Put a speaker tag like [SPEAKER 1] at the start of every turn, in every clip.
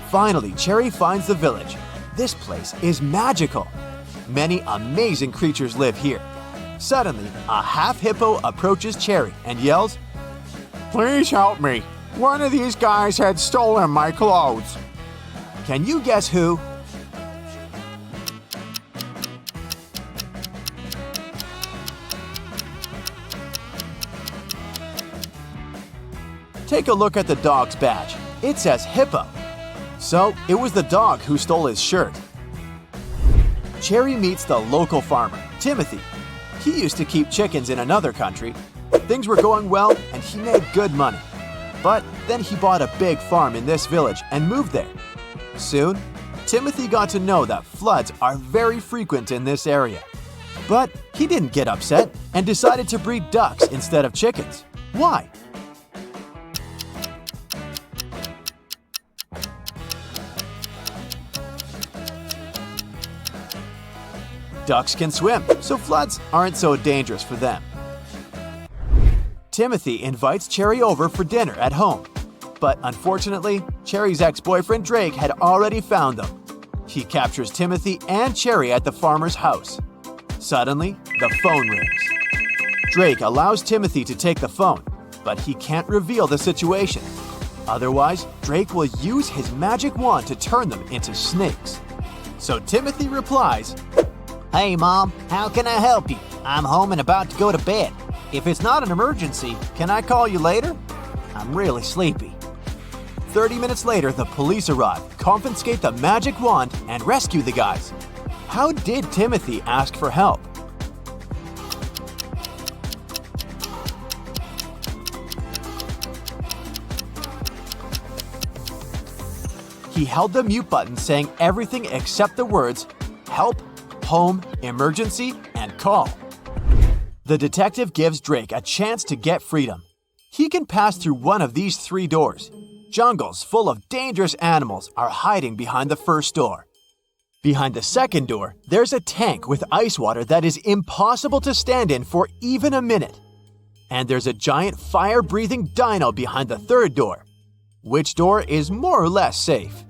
[SPEAKER 1] Finally, Cherry finds the village. This place is magical. Many amazing creatures live here. Suddenly, a half hippo approaches Cherry and yells,
[SPEAKER 2] "Please help me. One of these guys had stolen my clothes."
[SPEAKER 1] Can you guess who? Take a look at the dog's badge. It says hippo. So, it was the dog who stole his shirt. Cherry meets the local farmer, Timothy. He used to keep chickens in another country. Things were going well and he made good money. But then he bought a big farm in this village and moved there. Soon, Timothy got to know that floods are very frequent in this area. But he didn't get upset and decided to breed ducks instead of chickens. Why? Ducks can swim, so floods aren't so dangerous for them. Timothy invites Cherry over for dinner at home. But unfortunately, Cherry's ex-boyfriend Drake had already found them. He captures Timothy and Cherry at the farmer's house. Suddenly, the phone rings. Drake allows Timothy to take the phone, but he can't reveal the situation. Otherwise, Drake will use his magic wand to turn them into snakes. So Timothy replies,
[SPEAKER 3] "Hey Mom, how can I help you? I'm home and about to go to bed. If it's not an emergency, can I call you later? I'm really sleepy."
[SPEAKER 1] 30 minutes later, the police arrive, confiscate the magic wand, and rescue the guys. How did Timothy ask for help? He held the mute button saying everything except the words help, home, emergency, and call. The detective gives Drake a chance to get freedom. He can pass through one of these 3 doors. Jungles full of dangerous animals are hiding behind the first door. Behind the second door, there's a tank with ice water that is impossible to stand in for even a minute. And there's a giant fire-breathing dino behind the third door. Which door is more or less safe?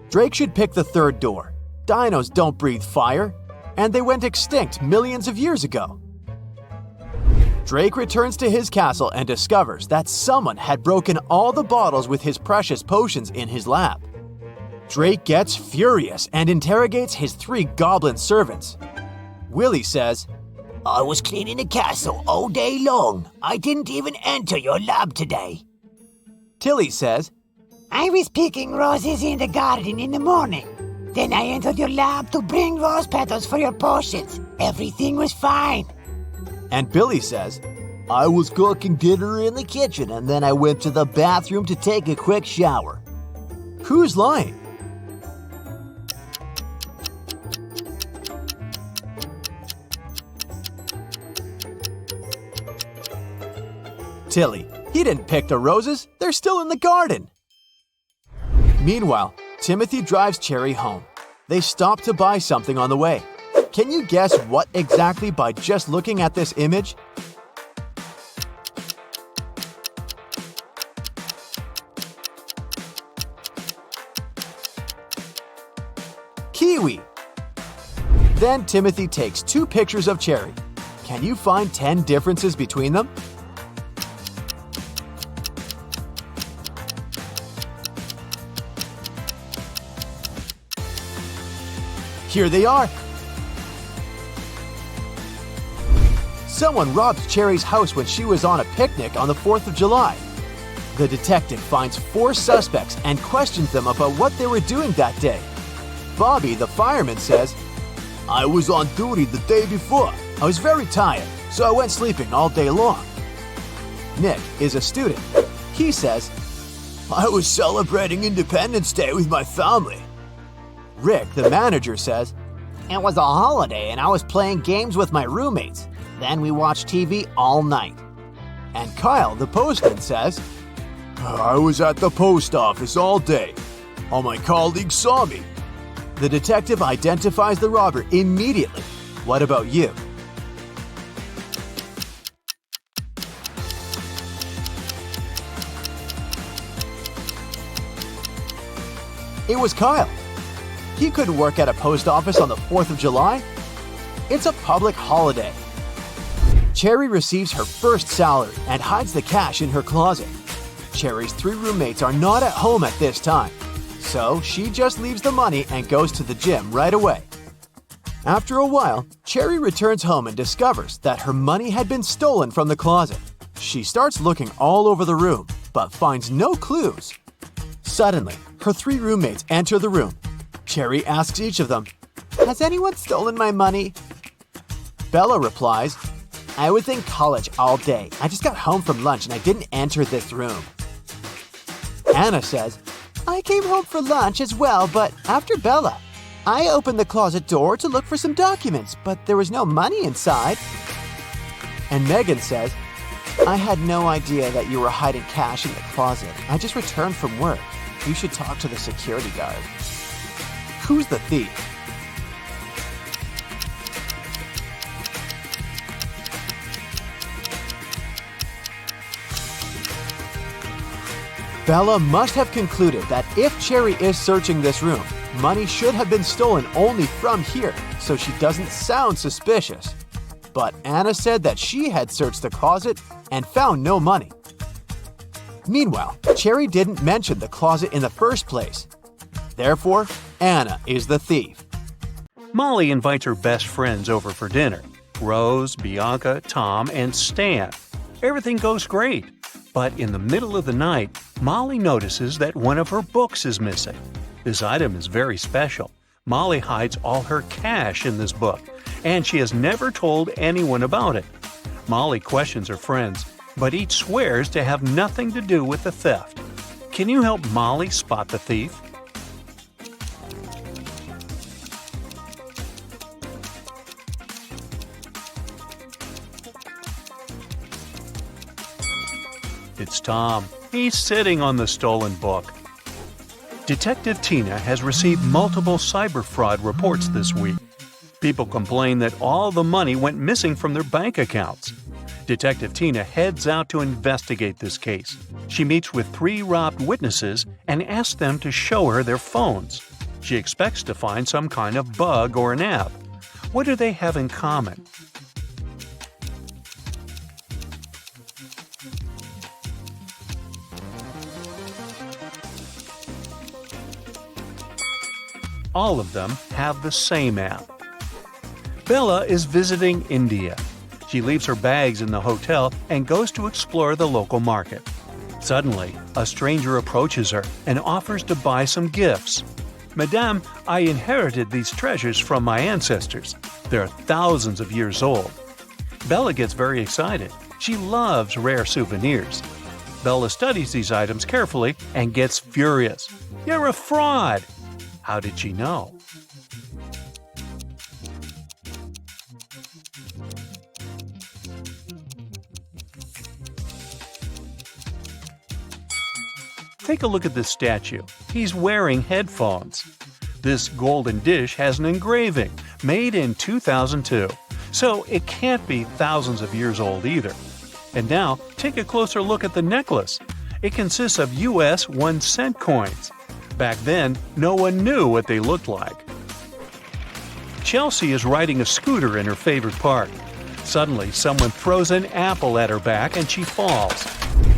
[SPEAKER 1] Drake should pick the third door. Dinos don't breathe fire, and they went extinct millions of years ago. Drake returns to his castle and discovers that someone had broken all the bottles with his precious potions in his lab. Drake gets furious and interrogates his 3 goblin servants. Willie says,
[SPEAKER 3] "I was cleaning the castle all day long. I didn't even enter your lab today."
[SPEAKER 1] Tilly says,
[SPEAKER 4] "I was picking roses in the garden in the morning. Then I entered your lab to bring rose petals for your potions. Everything was fine."
[SPEAKER 1] And Billy says,
[SPEAKER 3] "I was cooking dinner in the kitchen and then I went to the bathroom to take a quick shower."
[SPEAKER 1] Who's lying? Tilly. He didn't pick the roses. They're still in the garden. Meanwhile, Timothy drives Cherry home. They stop to buy something on the way. Can you guess what exactly by just looking at this image? Kiwi! Then Timothy takes 2 pictures of Cherry. Can you find 10 differences between them? Here they are. Someone robbed Cherry's house when she was on a picnic on the 4th of July. The detective finds 4 suspects and questions them about what they were doing that day. Bobby, the fireman, says,
[SPEAKER 3] "I was on duty the day before.
[SPEAKER 1] I was very tired, so I went sleeping all day long." Nick is a student. He says,
[SPEAKER 3] "I was celebrating Independence Day with my family."
[SPEAKER 1] Rick, the manager, says,
[SPEAKER 3] "It was a holiday and I was playing games with my roommates. Then we watched TV all night."
[SPEAKER 1] And Kyle, the postman, says,
[SPEAKER 2] "I was at the post office all day. All my colleagues saw me."
[SPEAKER 1] The detective identifies the robber immediately. What about you? It was Kyle. He couldn't work at a post office on the 4th of July. It's a public holiday. Cherry receives her first salary and hides the cash in her closet. Cherry's 3 roommates are not at home at this time, so she just leaves the money and goes to the gym right away. After a while, Cherry returns home and discovers that her money had been stolen from the closet. She starts looking all over the room, but finds no clues. Suddenly, her 3 roommates enter the room. Cherry asks each of them, "Has anyone stolen my money?" Bella replies, "I was in college all day. I just got home from lunch and I didn't enter this room." Anna says, "I came home for lunch as well, but after Bella. I opened the closet door to look for some documents, but there was no money inside." And Megan says, "I had no idea that you were hiding cash in the closet. I just returned from work. You should talk to the security guard." Who's the thief? Bella must have concluded that if Cherry is searching this room, money should have been stolen only from here, so she doesn't sound suspicious. But Anna said that she had searched the closet and found no money. Meanwhile, Cherry didn't mention the closet in the first place. Therefore, Anna is the thief.
[SPEAKER 5] Molly invites her best friends over for dinner. Rose, Bianca, Tom, and Stan. Everything goes great. But in the middle of the night, Molly notices that one of her books is missing. This item is very special. Molly hides all her cash in this book, and she has never told anyone about it. Molly questions her friends, but each swears to have nothing to do with the theft. Can you help Molly spot the thief? It's Tom. He's sitting on the stolen book. Detective Tina has received multiple cyber fraud reports this week. People complain that all the money went missing from their bank accounts. Detective Tina heads out to investigate this case. She meets with 3 robbed witnesses and asks them to show her their phones. She expects to find some kind of bug or an app. What do they have in common? All of them have the same app. Bella is visiting India. She leaves her bags in the hotel and goes to explore the local market. Suddenly, a stranger approaches her and offers to buy some gifts. "Madame, I inherited these treasures from my ancestors. They're thousands of years old." Bella gets very excited. She loves rare souvenirs. Bella studies these items carefully and gets furious. "You're a fraud!" How did she know? Take a look at this statue. He's wearing headphones. This golden dish has an engraving, made in 2002, so it can't be thousands of years old either. And now, take a closer look at the necklace. It consists of US 1-cent coins. Back then, no one knew what they looked like. Chelsea is riding a scooter in her favorite park. Suddenly, someone throws an apple at her back and she falls.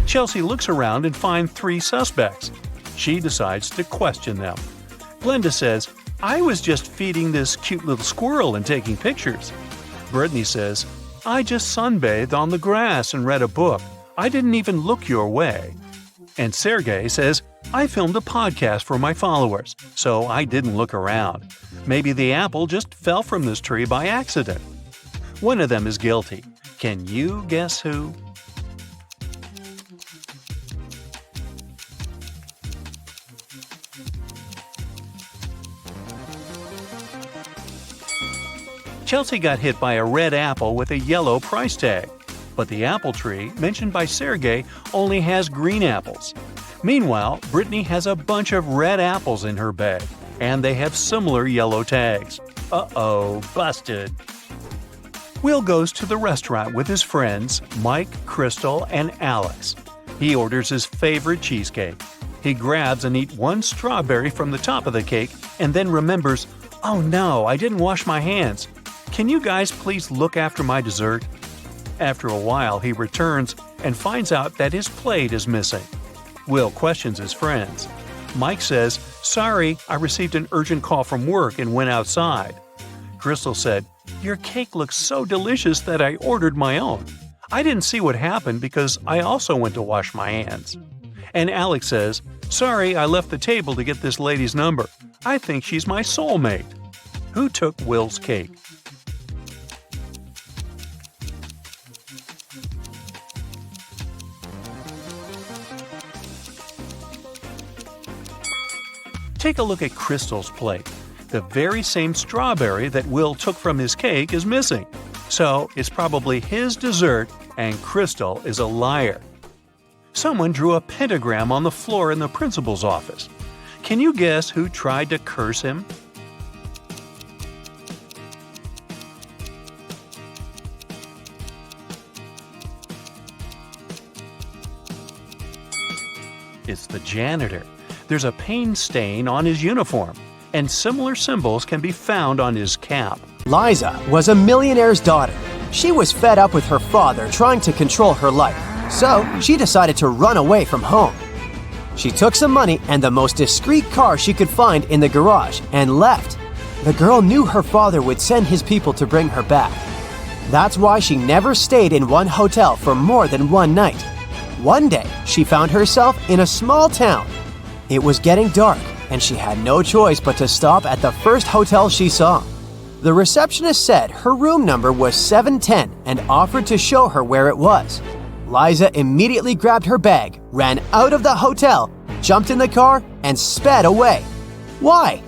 [SPEAKER 5] Chelsea looks around and finds 3 suspects. She decides to question them. Glenda says, "I was just feeding this cute little squirrel and taking pictures." Brittany says, "I just sunbathed on the grass and read a book. I didn't even look your way." And Sergey says, "I filmed a podcast for my followers, so I didn't look around. Maybe the apple just fell from this tree by accident." One of them is guilty. Can you guess who? Chelsea got hit by a red apple with a yellow price tag. But the apple tree, mentioned by Sergey, only has green apples. Meanwhile, Brittany has a bunch of red apples in her bag, and they have similar yellow tags. Uh-oh, busted. Will goes to the restaurant with his friends, Mike, Crystal, and Alex. He orders his favorite cheesecake. He grabs and eats one strawberry from the top of the cake and then remembers, "Oh no, I didn't wash my hands. Can you guys please look after my dessert?" After a while, he returns and finds out that his plate is missing. Will questions his friends. Mike says, "Sorry, I received an urgent call from work and went outside." Crystal said, "Your cake looks so delicious that I ordered my own. I didn't see what happened because I also went to wash my hands." And Alex says, "Sorry, I left the table to get this lady's number. I think she's my soulmate." Who took Will's cake? Take a look at Crystal's plate. The very same strawberry that Will took from his cake is missing. So it's probably his dessert, and Crystal is a liar. Someone drew a pentagram on the floor in the principal's office. Can you guess who tried to curse him? It's the janitor. There's a paint stain on his uniform, and similar symbols can be found on his cap.
[SPEAKER 1] Liza was a millionaire's daughter. She was fed up with her father trying to control her life, so she decided to run away from home. She took some money and the most discreet car she could find in the garage and left. The girl knew her father would send his people to bring her back. That's why she never stayed in one hotel for more than one night. One day, she found herself in a small town. It was getting dark, and she had no choice but to stop at the first hotel she saw. The receptionist said her room number was 710 and offered to show her where it was. Liza immediately grabbed her bag, ran out of the hotel, jumped in the car, and sped away. Why?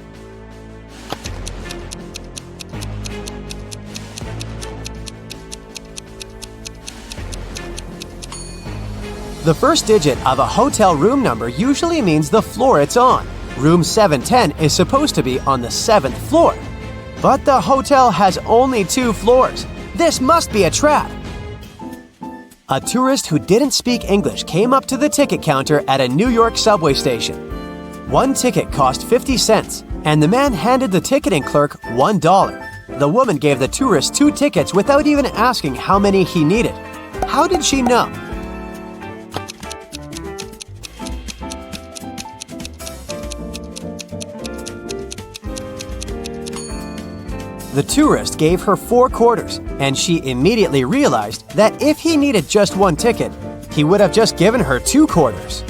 [SPEAKER 1] The first digit of a hotel room number usually means the floor it's on. Room 710 is supposed to be on the 7th floor. But the hotel has only 2 floors. This must be a trap. A tourist who didn't speak English came up to the ticket counter at a New York subway station. One ticket cost 50 cents, and the man handed the ticketing clerk $1. The woman gave the tourist 2 tickets without even asking how many he needed. How did she know? The tourist gave her 4 quarters, and she immediately realized that if he needed just 1 ticket, he would have just given her 2 quarters.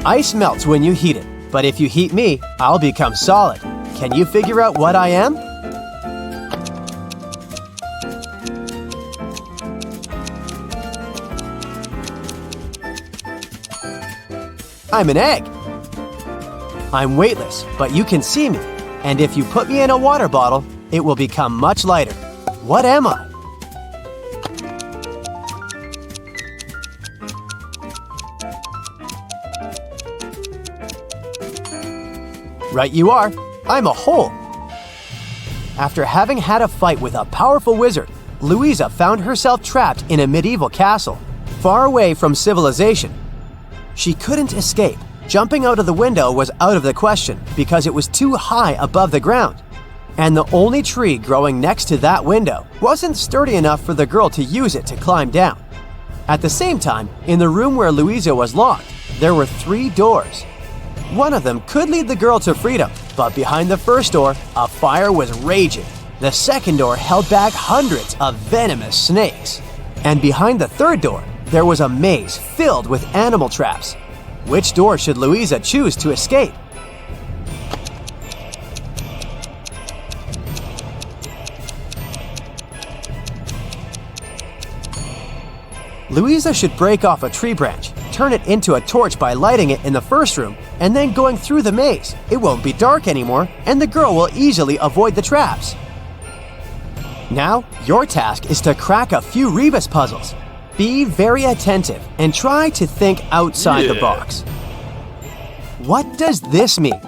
[SPEAKER 1] Ice melts when you heat it, but if you heat me, I'll become solid. Can you figure out what I am? I'm an egg. I'm weightless, but you can see me. And if you put me in a water bottle, it will become much lighter. What am I? Right you are. I'm a hole. After having had a fight with a powerful wizard, Louisa found herself trapped in a medieval castle, far away from civilization. She couldn't escape. Jumping out of the window was out of the question because it was too high above the ground. And the only tree growing next to that window wasn't sturdy enough for the girl to use it to climb down. At the same time, in the room where Louisa was locked, there were 3 doors. One of them could lead the girl to freedom, but behind the first door, a fire was raging. The second door held back hundreds of venomous snakes. And behind the third door, there was a maze filled with animal traps. Which door should Louisa choose to escape? Louisa should break off a tree branch, turn it into a torch by lighting it in the first room, and then going through the maze. It won't be dark anymore, and the girl will easily avoid the traps. Now, your task is to crack a few rebus puzzles. Be very attentive and try to think outside the box. What does this mean?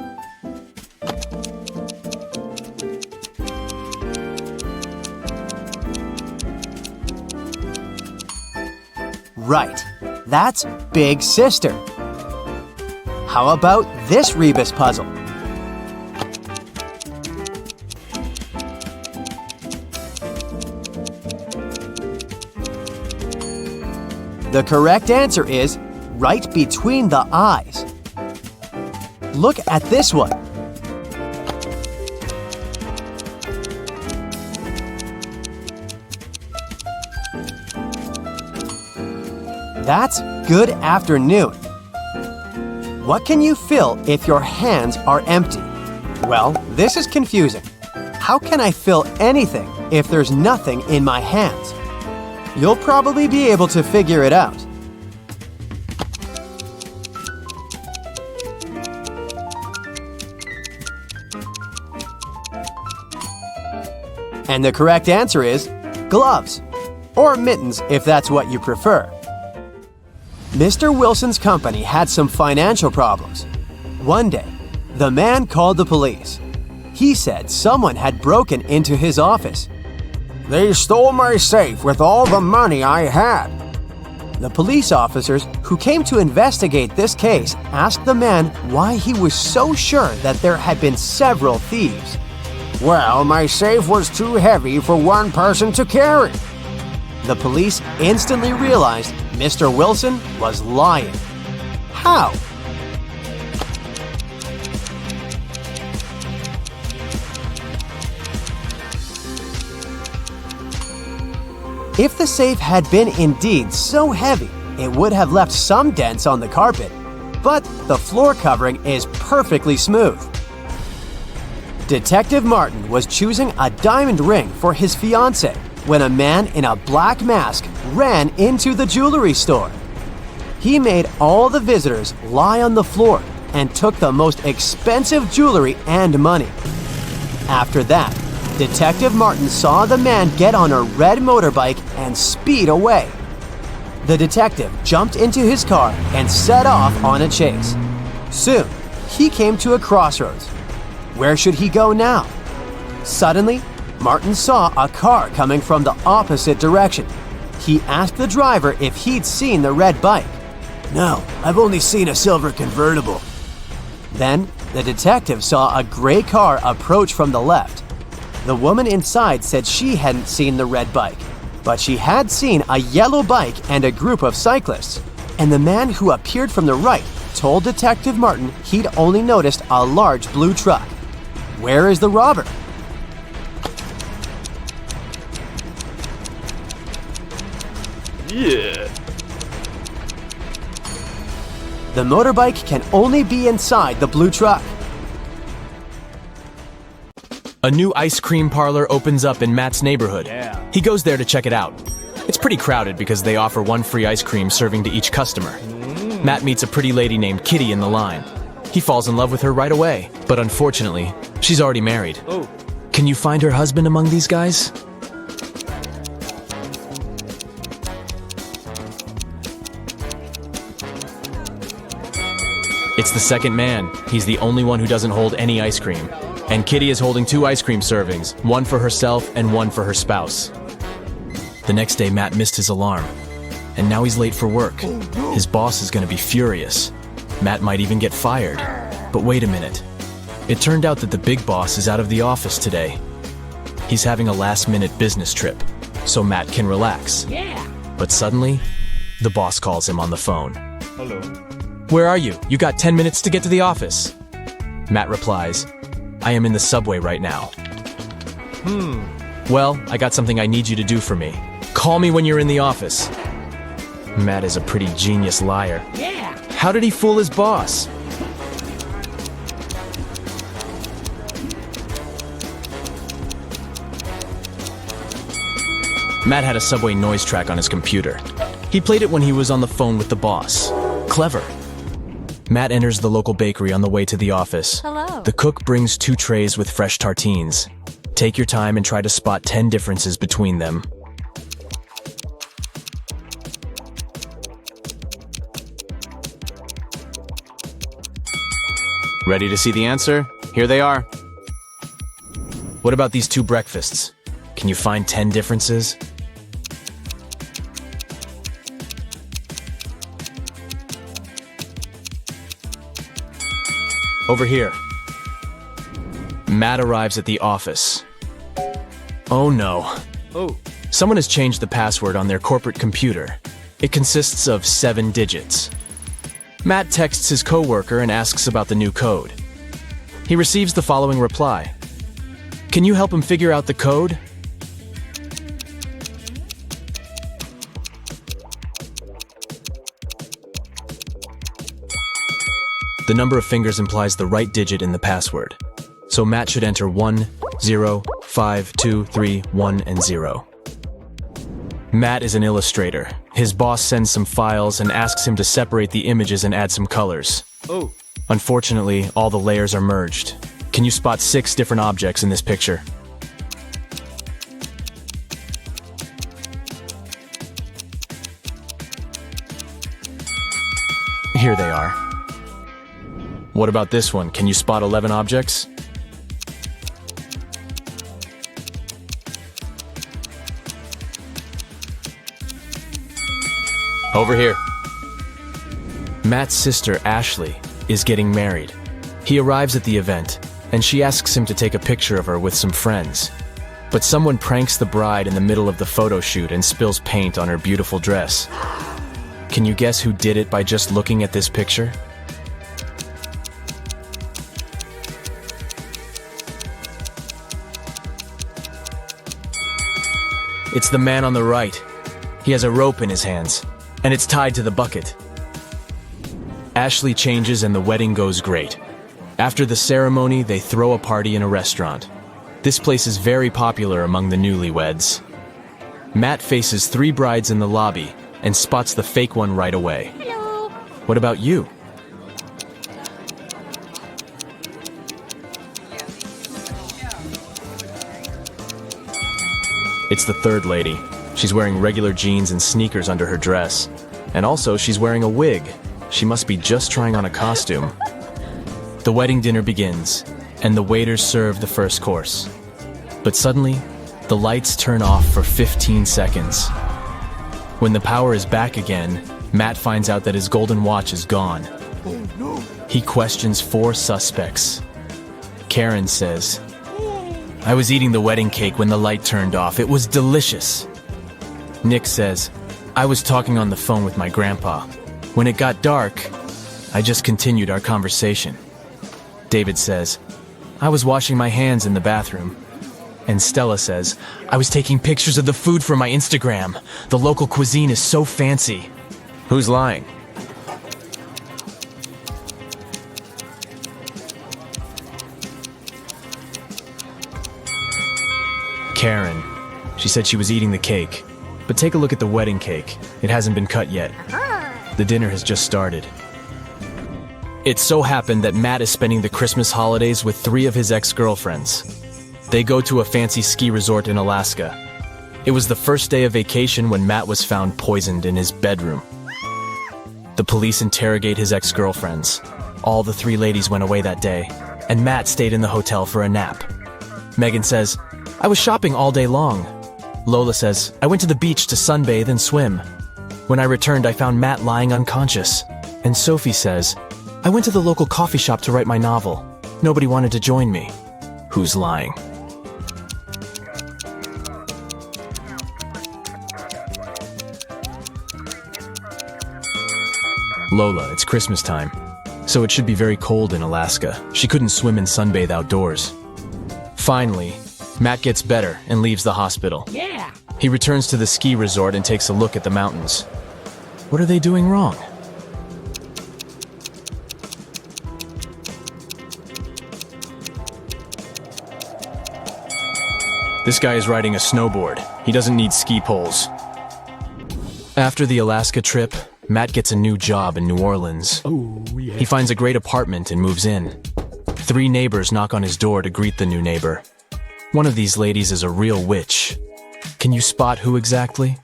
[SPEAKER 1] Right, that's Big Sister. How about this rebus puzzle? The correct answer is right between the eyes. Look at this one. That's good afternoon. What can you fill if your hands are empty? Well, this is confusing. How can I fill anything if there's nothing in my hands? You'll probably be able to figure it out. And the correct answer is gloves, or mittens if that's what you prefer. Mr. Wilson's company had some financial problems. One day, the man called the police. He said someone had broken into his office.
[SPEAKER 2] They stole my safe with all the money I had.
[SPEAKER 1] The police officers who came to investigate this case asked the man why he was so sure that there had been several thieves.
[SPEAKER 2] Well, my safe was too heavy for one person to carry.
[SPEAKER 1] The police instantly realized Mr. Wilson was lying. How? If the safe had been indeed so heavy, it would have left some dents on the carpet, but the floor covering is perfectly smooth. Detective Martin was choosing a diamond ring for his fiancée when a man in a black mask ran into the jewelry store. He made all the visitors lie on the floor and took the most expensive jewelry and money. After that, Detective Martin saw the man get on a red motorbike and speed away. The detective jumped into his car and set off on a chase. Soon, he came to a crossroads. Where should he go now? Suddenly, Martin saw a car coming from the opposite direction. He asked the driver if he'd seen the red bike.
[SPEAKER 2] No, I've only seen a silver convertible.
[SPEAKER 1] Then, the detective saw a gray car approach from the left. The woman inside said she hadn't seen the red bike, but she had seen a yellow bike and a group of cyclists. And the man who appeared from the right told Detective Martin he'd only noticed a large blue truck. Where is the robber?
[SPEAKER 2] Yeah.
[SPEAKER 1] The motorbike can only be inside the blue truck.
[SPEAKER 6] A new ice cream parlor opens up in Matt's neighborhood. He goes there to check it out. It's pretty crowded because they offer one free ice cream serving to each customer. Matt meets a pretty lady named Kitty in the line. He falls in love with her right away, but unfortunately, she's already married. Can you find her husband among these guys? It's the second man. He's the only one who doesn't hold any ice cream. And Kitty is holding 2 ice cream servings, one for herself and one for her spouse. The next day, Matt missed his alarm. And now he's late for work. His boss is going to be furious. Matt might even get fired. But wait a minute. It turned out that the big boss is out of the office today. He's having a last-minute business trip, so Matt can relax. But suddenly, the boss calls him on the phone.
[SPEAKER 7] Hello.
[SPEAKER 6] Where are you? You got 10 minutes to get to the office. Matt replies, I am in the subway right now. Well, I got something I need you to do for me. Call me when you're in the office. Matt is a pretty genius liar. How did he fool his boss? Matt had a subway noise track on his computer. He played it when he was on the phone with the boss. Clever. Matt enters the local bakery on the way to the office.
[SPEAKER 8] Hello.
[SPEAKER 6] The cook brings 2 trays with fresh tartines. Take your time and try to spot 10 differences between them. Ready to see the answer? Here they are. What about these 2 breakfasts? Can you find 10 differences? Over here. Matt arrives at the office. Oh no. Someone has changed the password on their corporate computer. It consists of 7 digits. Matt texts his coworker and asks about the new code. He receives the following reply. Can you help him figure out the code? The number of fingers implies the right digit in the password. So Matt should enter 1, 0, 5, 2, 3, 1, and 0. Matt is an illustrator. His boss sends some files and asks him to separate the images and add some colors. Unfortunately, all the layers are merged. Can you spot 6 different objects in this picture? Here they are. What about this one? Can you spot 11 objects? Over here. Matt's sister, Ashley, is getting married. He arrives at the event, and she asks him to take a picture of her with some friends. But someone pranks the bride in the middle of the photo shoot and spills paint on her beautiful dress. Can you guess who did it by just looking at this picture? It's the man on the right. He has a rope in his hands, and it's tied to the bucket. Ashley changes and the wedding goes great. After the ceremony, they throw a party in a restaurant. This place is very popular among the newlyweds. Matt faces 3 brides in the lobby and spots the fake one right away.
[SPEAKER 4] Hello.
[SPEAKER 6] What about you? It's the third lady. She's wearing regular jeans and sneakers under her dress. And also, she's wearing a wig. She must be just trying on a costume. The wedding dinner begins, and the waiters serve the first course. But suddenly, the lights turn off for 15 seconds. When the power is back again, Matt finds out that his golden watch is gone. He questions 4 suspects. Karen says, I was eating the wedding cake when the light turned off. It was delicious. Nick says, I was talking on the phone with my grandpa. When it got dark, I just continued our conversation. David says, I was washing my hands in the bathroom. And Stella says, I was taking pictures of the food for my Instagram. The local cuisine is so fancy. Who's lying? Karen. She said she was eating the cake. But take a look at the wedding cake. It hasn't been cut yet. The dinner has just started. It so happened that Matt is spending the Christmas holidays with 3 of his ex-girlfriends. They go to a fancy ski resort in Alaska. It was the first day of vacation when Matt was found poisoned in his bedroom. The police interrogate his ex-girlfriends. All the 3 ladies went away that day, and Matt stayed in the hotel for a nap. Megan says, I was shopping all day long. Lola says, I went to the beach to sunbathe and swim. When I returned, I found Matt lying unconscious. And Sophie says, I went to the local coffee shop to write my novel. Nobody wanted to join me. Who's lying? Lola, it's Christmas time. So it should be very cold in Alaska. She couldn't swim and sunbathe outdoors. Finally, Matt gets better and leaves the hospital.
[SPEAKER 4] Yeah.
[SPEAKER 6] He returns to the ski resort and takes a look at the mountains. What are they doing wrong? This guy is riding a snowboard. He doesn't need ski poles. After the Alaska trip, Matt gets a new job in New Orleans. He finds a great apartment and moves in. 3 neighbors knock on his door to greet the new neighbor. One of these ladies is a real witch. Can you spot who exactly?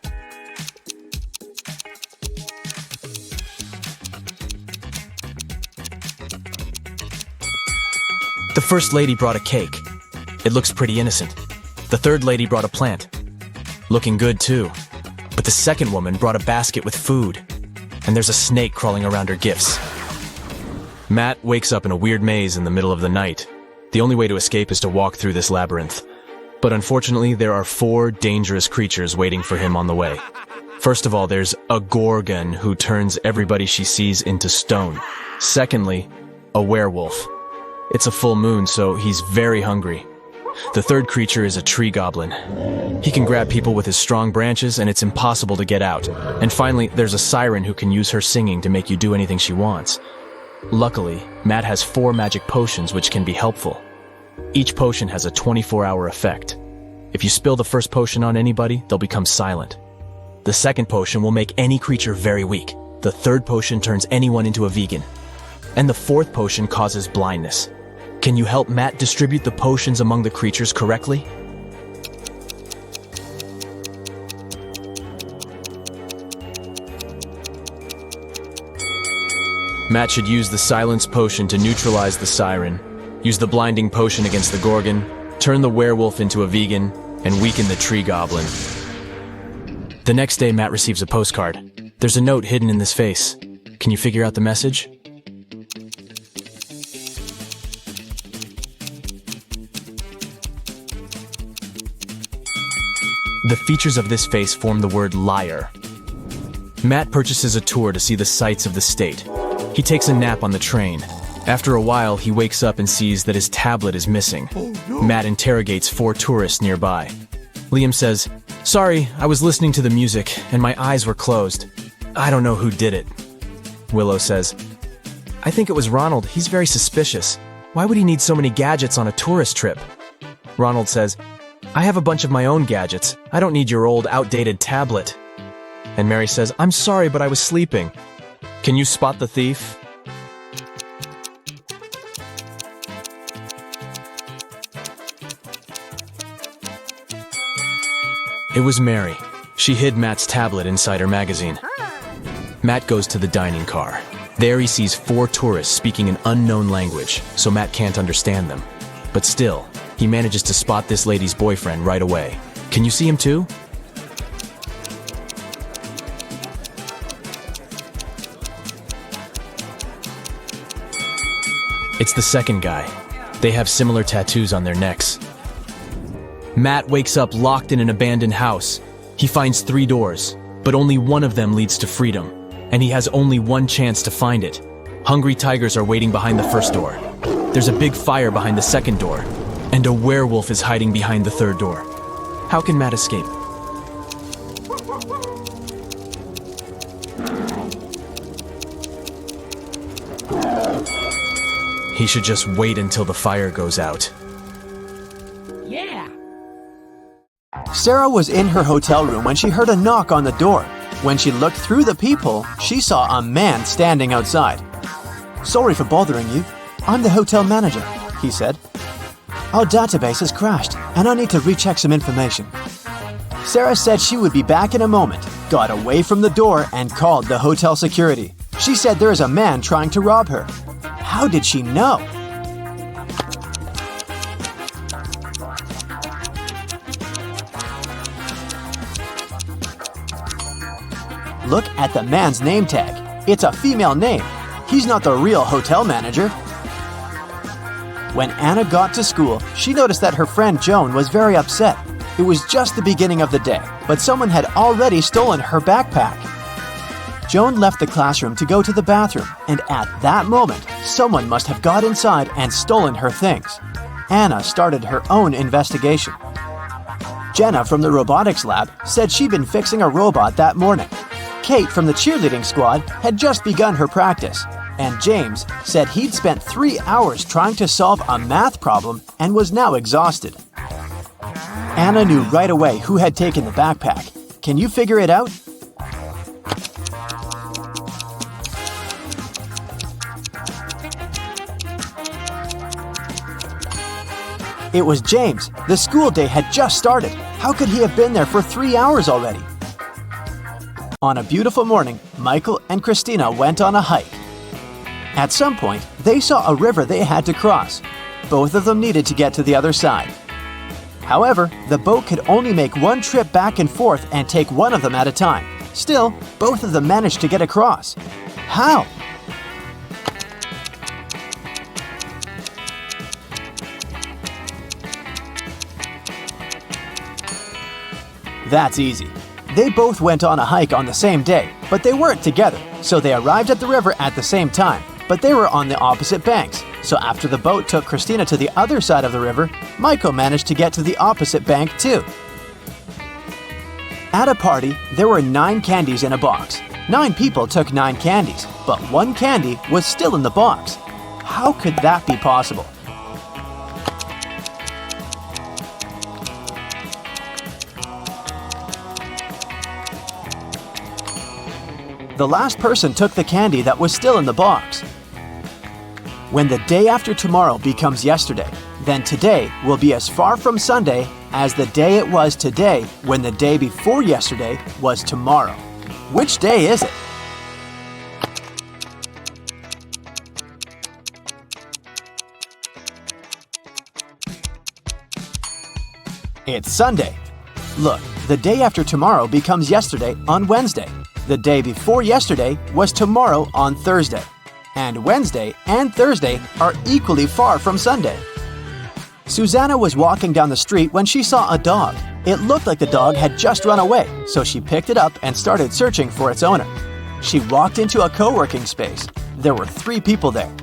[SPEAKER 6] The first lady brought a cake. It looks pretty innocent. The third lady brought a plant. Looking good too. But the second woman brought a basket with food. And there's a snake crawling around her gifts. Matt wakes up in a weird maze in the middle of the night. The only way to escape is to walk through this labyrinth. But unfortunately, there are 4 dangerous creatures waiting for him on the way. First of all, there's a Gorgon who turns everybody she sees into stone. Secondly, a werewolf. It's a full moon, so he's very hungry. The third creature is a tree goblin. He can grab people with his strong branches, and it's impossible to get out. And finally, there's a siren who can use her singing to make you do anything she wants. Luckily, Matt has 4 magic potions which can be helpful. Each potion has a 24-hour effect. If you spill the first potion on anybody, they'll become silent. The second potion will make any creature very weak. The third potion turns anyone into a vegan. And the fourth potion causes blindness. Can you help Matt distribute the potions among the creatures correctly? Matt should use the silence potion to neutralize the siren, use the blinding potion against the Gorgon, turn the werewolf into a vegan, and weaken the tree goblin. The next day, Matt receives a postcard. There's a note hidden in this face. Can you figure out the message? The features of this face form the word liar. Matt purchases a tour to see the sights of the state. He takes a nap on the train. After a while, he wakes up and sees that his tablet is missing. Matt interrogates 4 tourists nearby. Liam says, "Sorry, I was listening to the music and my eyes were closed. I don't know who did it." Willow says, "I think it was Ronald. He's very suspicious. Why would he need so many gadgets on a tourist trip?" Ronald says, "I have a bunch of my own gadgets. I don't need your old, outdated tablet." And Mary says, "I'm sorry, but I was sleeping. Can you spot the thief?" It was Mary. She hid Matt's tablet inside her magazine. Matt goes to the dining car. There he sees 4 tourists speaking an unknown language, so Matt can't understand them. But still, he manages to spot this lady's boyfriend right away. Can you see him too? It's the second guy. They have similar tattoos on their necks. Matt wakes up locked in an abandoned house. He finds 3 doors, but only one of them leads to freedom, and he has only one chance to find it. Hungry tigers are waiting behind the first door. There's a big fire behind the second door, and a werewolf is hiding behind the third door. How can Matt escape? He should just wait until the fire goes out.
[SPEAKER 1] Sarah was in her hotel room when she heard a knock on the door. When she looked through the peephole, she saw a man standing outside. "Sorry for bothering you. I'm the hotel manager," he said. "Our database has crashed, and I need to recheck some information." Sarah said she would be back in a moment, got away from the door, and called the hotel security. She said there is a man trying to rob her. How did she know? Look at the man's name tag. It's a female name. He's not the real hotel manager. When Anna got to school, she noticed that her friend Joan was very upset. It was just the beginning of the day, but someone had already stolen her backpack. Joan left the classroom to go to the bathroom, and at that moment, someone must have got inside and stolen her things. Anna started her own investigation. Jenna from the robotics lab said she'd been fixing a robot that morning. Kate from the cheerleading squad had just begun her practice, and James said he'd spent 3 hours trying to solve a math problem and was now exhausted. Anna knew right away who had taken the backpack. Can you figure it out? It was James. The school day had just started. How could he have been there for 3 hours already? On a beautiful morning, Michael and Christina went on a hike. At some point, they saw a river they had to cross. Both of them needed to get to the other side. However, the boat could only make one trip back and forth and take one of them at a time. Still, both of them managed to get across. How? That's easy. They both went on a hike on the same day, but they weren't together, so they arrived at the river at the same time, but they were on the opposite banks. So after the boat took Christina to the other side of the river, Michael managed to get to the opposite bank too. At a party, there were 9 candies in a box. 9 people took 9 candies, but 1 candy was still in the box. How could that be possible? The last person took the candy that was still in the box. When the day after tomorrow becomes yesterday, then today will be as far from Sunday as the day it was today when the day before yesterday was tomorrow. Which day is it? It's Sunday. Look, the day after tomorrow becomes yesterday on Wednesday. The day before yesterday was tomorrow on Thursday. And Wednesday and Thursday are equally far from Sunday. Susanna was walking down the street when she saw a dog. It looked like the dog had just run away, so she picked it up and started searching for its owner. She walked into a co-working space. There were 3 people there.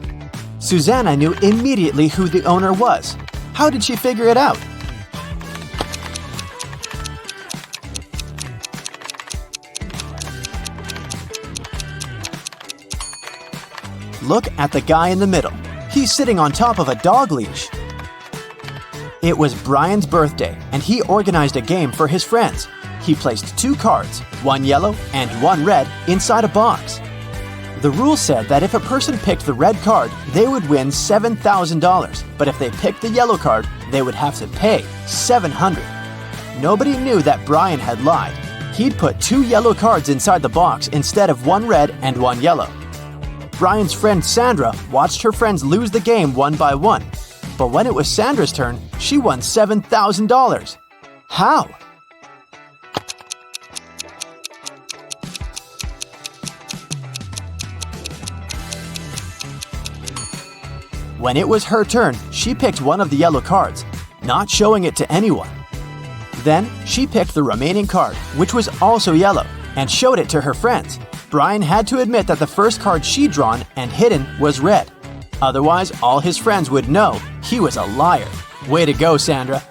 [SPEAKER 1] Susanna knew immediately who the owner was. How did she figure it out? Look at the guy in the middle. He's sitting on top of a dog leash. It was Brian's birthday, and he organized a game for his friends. He placed 2 cards, 1 yellow and 1 red, inside a box. The rule said that if a person picked the red card, they would win $7,000, but if they picked the yellow card, they would have to pay $700. Nobody knew that Brian had lied. He'd put 2 yellow cards inside the box instead of 1 red and 1 yellow. Brian's friend Sandra watched her friends lose the game one by one. But when it was Sandra's turn, she won $7,000. How? When it was her turn, she picked one of the yellow cards, not showing it to anyone. Then she picked the remaining card, which was also yellow, and showed it to her friends. Brian had to admit that the first card she'd drawn and hidden was red. Otherwise, all his friends would know he was a liar. Way to go, Sandra.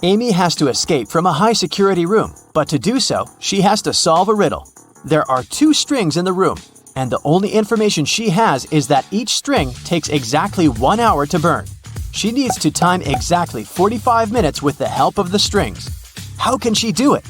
[SPEAKER 1] Amy has to escape from a high-security room, but to do so, she has to solve a riddle. There are 2 strings in the room, and the only information she has is that each string takes exactly 1 hour to burn. She needs to time exactly 45 minutes with the help of the strings. How can she do it?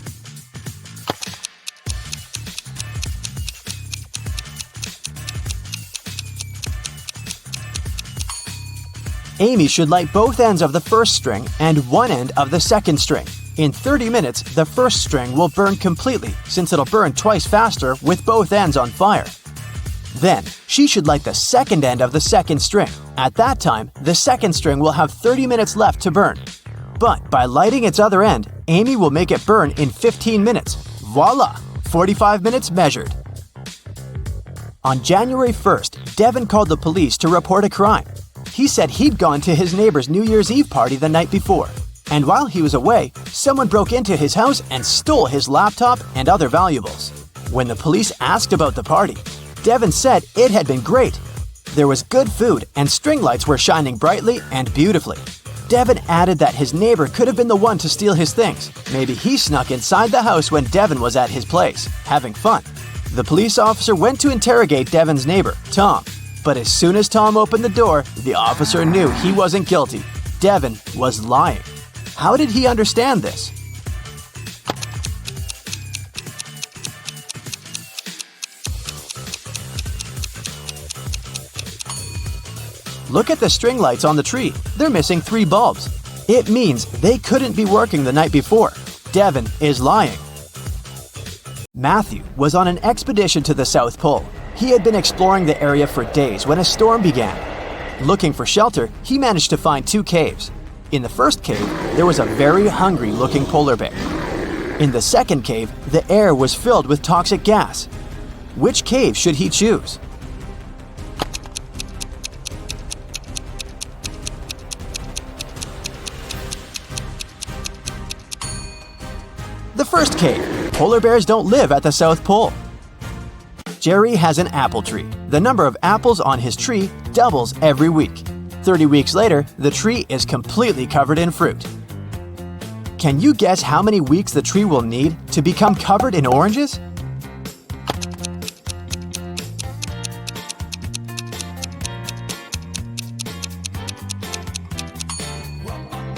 [SPEAKER 1] Amy should light both ends of the first string and one end of the second string. In 30 minutes, the first string will burn completely since it'll burn twice faster with both ends on fire. Then, she should light the second end of the second string. At that time, the second string will have 30 minutes left to burn. But by lighting its other end, Amy will make it burn in 15 minutes. Voila! 45 minutes measured. On January 1st, Devin called the police to report a crime. He said he'd gone to his neighbor's New Year's Eve party the night before. And while he was away, someone broke into his house and stole his laptop and other valuables. When the police asked about the party, Devin said it had been great. There was good food and string lights were shining brightly and beautifully. Devin added that his neighbor could have been the one to steal his things. Maybe he snuck inside the house when Devin was at his place, having fun. The police officer went to interrogate Devin's neighbor, Tom. But as soon as Tom opened the door, the officer knew he wasn't guilty. Devin was lying. How did he understand this? Look at the string lights on the tree. They're missing 3 bulbs. It means they couldn't be working the night before. Devin is lying. Matthew was on an expedition to the South Pole. He had been exploring the area for days when a storm began. Looking for shelter, he managed to find 2 caves. In the first cave, there was a very hungry-looking polar bear. In the second cave, the air was filled with toxic gas. Which cave should he choose? First cave. Polar bears don't live at the South Pole. Jerry has an apple tree. The number of apples on his tree doubles every week. 30 weeks later, the tree is completely covered in fruit. Can you guess how many weeks the tree will need to become covered in oranges?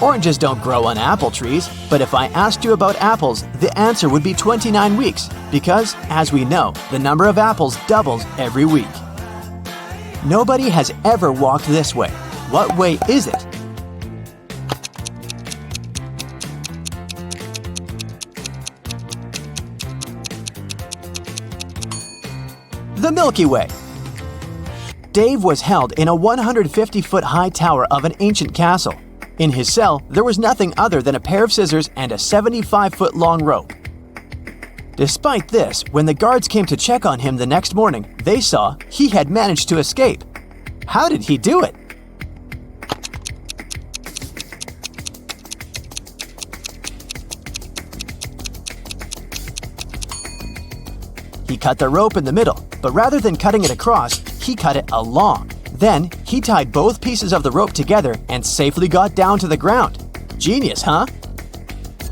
[SPEAKER 1] Oranges don't grow on apple trees, but if I asked you about apples, the answer would be 29 weeks, because, as we know, the number of apples doubles every week. Nobody has ever walked this way. What way is it? The Milky Way. Dave was held in a 150-foot high tower of an ancient castle. In his cell, there was nothing other than a pair of scissors and a 75-foot long rope. Despite this, when the guards came to check on him the next morning, they saw he had managed to escape. How did he do it? He cut the rope in the middle, but rather than cutting it across, he cut it along. Then, he tied both pieces of the rope together and safely got down to the ground. Genius, huh?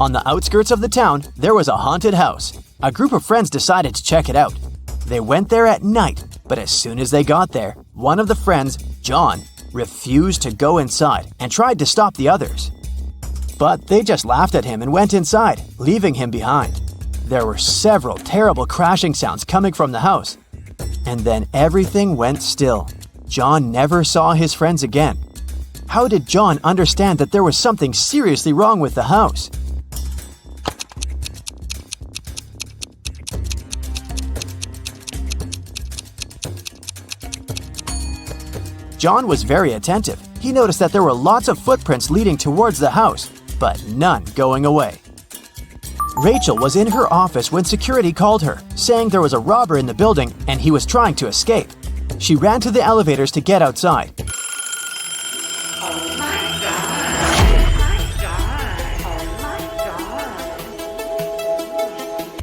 [SPEAKER 1] On the outskirts of the town, there was a haunted house. A group of friends decided to check it out. They went there at night, but as soon as they got there, one of the friends, John, refused to go inside and tried to stop the others. But they just laughed at him and went inside, leaving him behind. There were several terrible crashing sounds coming from the house. And then everything went still. John never saw his friends again. How did John understand that there was something seriously wrong with the house? John was very attentive. He noticed that there were lots of footprints leading towards the house, but none going away. Rachel was in her office when security called her, saying there was a robber in the building and he was trying to escape. She ran to the elevators to get outside.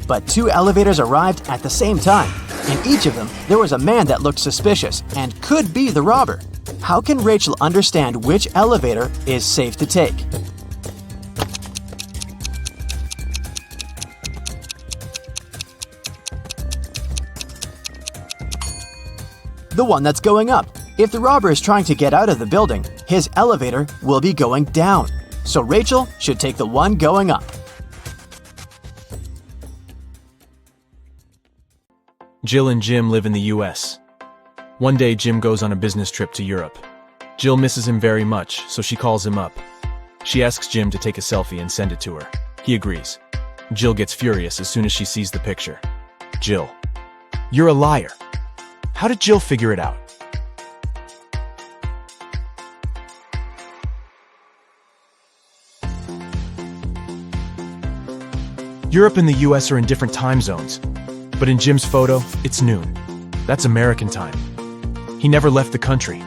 [SPEAKER 1] But two elevators arrived at the same time. In each of them, there was a man that looked suspicious and could be the robber. How can Rachel understand which elevator is safe to take? The one that's going up. If the robber is trying to get out of the building, his elevator will be going down. So Rachel should take the one going up.
[SPEAKER 6] Jill and Jim live in the US. One day, Jim goes on a business trip to Europe. Jill misses him very much, so she calls him up. She asks Jim to take a selfie and send it to her. He agrees. Jill gets furious as soon as she sees the picture. Jill: "You're a liar." How did Jill figure it out? Europe and the US are in different time zones, but in Jim's photo, it's noon. That's American time. He never left the country.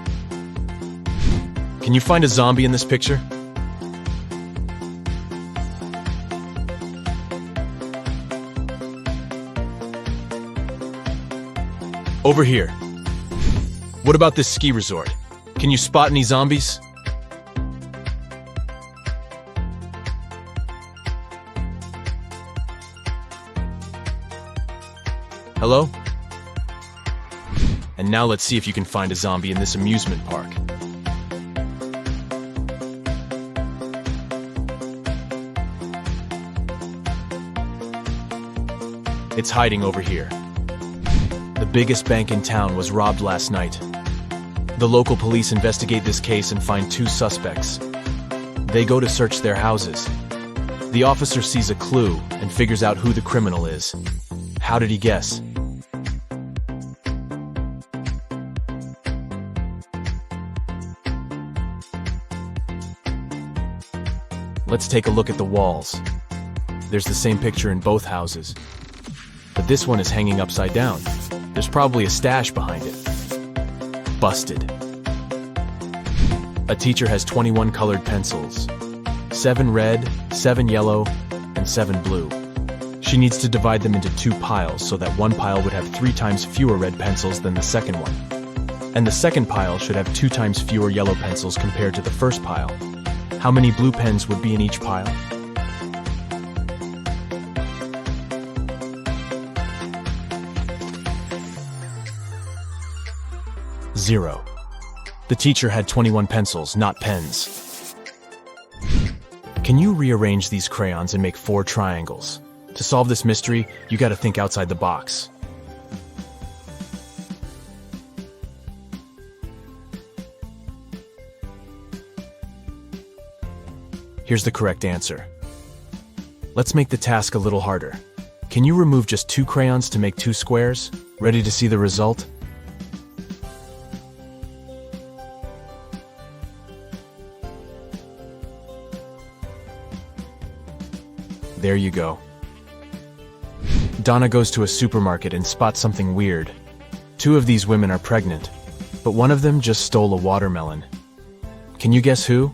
[SPEAKER 6] Can you find a zombie in this picture? Over here. What about this ski resort? Can you spot any zombies? Hello? And now let's see if you can find a zombie in this amusement park. It's hiding over here. The biggest bank in town was robbed last night. The local police investigate this case and find two suspects. They go to search their houses. The officer sees a clue and figures out who the criminal is. How did he guess? Let's take a look at the walls. There's the same picture in both houses, but this one is hanging upside down. There's probably a stash behind it. Busted. A teacher has 21 colored pencils. 7 red, 7 yellow, and 7 blue. She needs to divide them into 2 piles so that one pile would have 3 times fewer red pencils than the second one. And the second pile should have 2 times fewer yellow pencils compared to the first pile. How many blue pens would be in each pile? 0. The teacher had 21 pencils, not pens. Can you rearrange these crayons and make 4 triangles? To solve this mystery, you gotta think outside the box. Here's the correct answer. Let's make the task a little harder. Can you remove just 2 crayons to make 2 squares? Ready to see the result? There you go. Donna goes to a supermarket and spots something weird. 2 of these women are pregnant, but one of them just stole a watermelon. Can you guess who?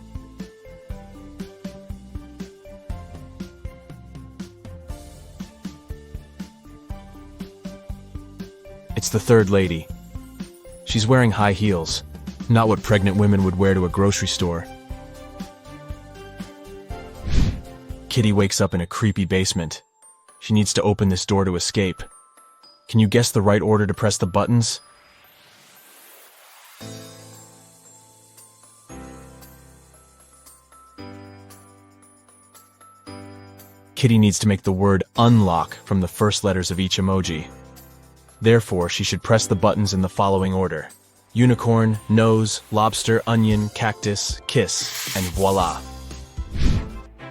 [SPEAKER 6] It's the third lady. She's wearing high heels, not what pregnant women would wear to a grocery store. Kitty wakes up in a creepy basement. She needs to open this door to escape. Can you guess the right order to press the buttons? Kitty needs to make the word unlock from the first letters of each emoji. Therefore, she should press the buttons in the following order: unicorn, nose, lobster, onion, cactus, kiss, and voila.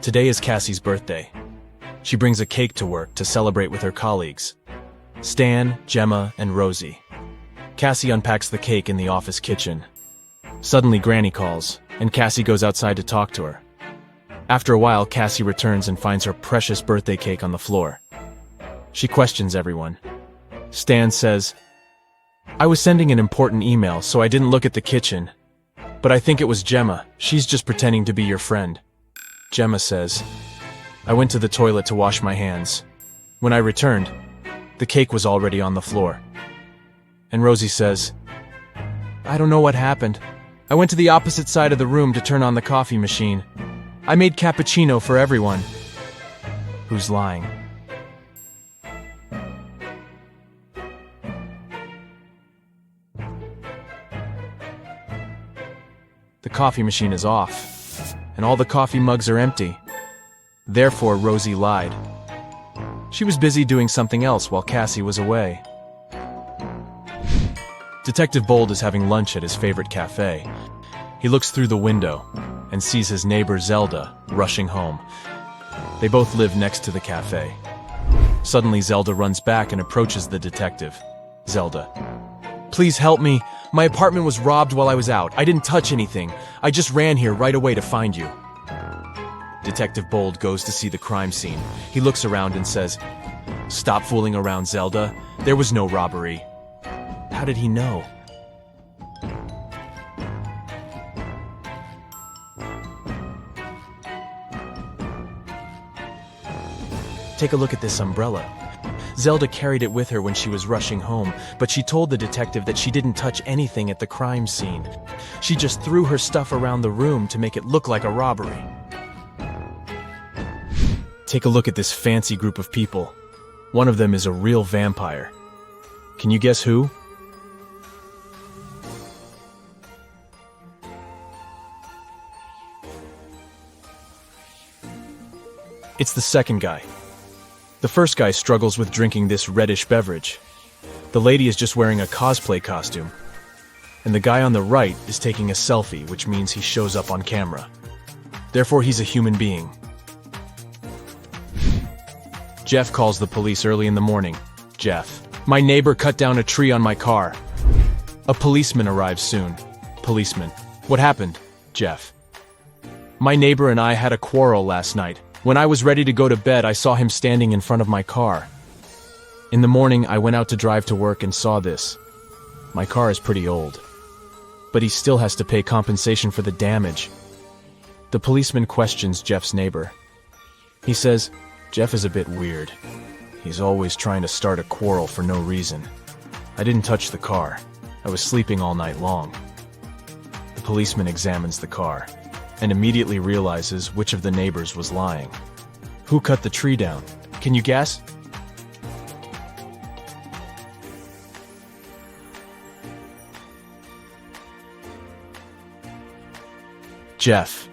[SPEAKER 6] Today is Cassie's birthday. She brings a cake to work to celebrate with her colleagues, Stan, Gemma, and Rosie. Cassie unpacks the cake in the office kitchen. Suddenly, Granny calls, and Cassie goes outside to talk to her. After a while, Cassie returns and finds her precious birthday cake on the floor. She questions everyone. Stan says, "I was sending an important email, so I didn't look at the kitchen. But I think it was Gemma. She's just pretending to be your friend." Gemma says, "I went to the toilet to wash my hands. When I returned, the cake was already on the floor." And Rosie says, "I don't know what happened. I went to the opposite side of the room to turn on the coffee machine. I made cappuccino for everyone." Who's lying? The coffee machine is off, and all the coffee mugs are empty. Therefore, Rosie lied. She was busy doing something else while Cassie was away. Detective Bold is having lunch at his favorite cafe. He looks through the window and sees his neighbor Zelda rushing home. They both live next to the cafe. Suddenly, Zelda runs back and approaches the detective. Zelda: "Please help me. My apartment was robbed while I was out. I didn't touch anything. I just ran here right away to find you." Detective Bold goes to see the crime scene. He looks around and says, "Stop fooling around, Zelda. There was no robbery." How did he know? Take a look at this umbrella. Zelda carried it with her when she was rushing home, but she told the detective that she didn't touch anything at the crime scene. She just threw her stuff around the room to make it look like a robbery. Take a look at this fancy group of people. One of them is a real vampire. Can you guess who? It's the second guy. The first guy struggles with drinking this reddish beverage. The lady is just wearing a cosplay costume. And the guy on the right is taking a selfie, which means he shows up on camera. Therefore, he's a human being. Jeff calls the police early in the morning. Jeff: "My neighbor cut down a tree on my car." A policeman arrives soon. Policeman: "What happened?" Jeff: "My neighbor and I had a quarrel last night. When I was ready to go to bed, I saw him standing in front of my car. In the morning, I went out to drive to work and saw this. My car is pretty old, but he still has to pay compensation for the damage." The policeman questions Jeff's neighbor. He says, "Jeff is a bit weird. He's always trying to start a quarrel for no reason. I didn't touch the car. I was sleeping all night long. The policeman examines the car and immediately realizes which of the neighbors was lying. Who cut the tree down? Can you guess? Jeff.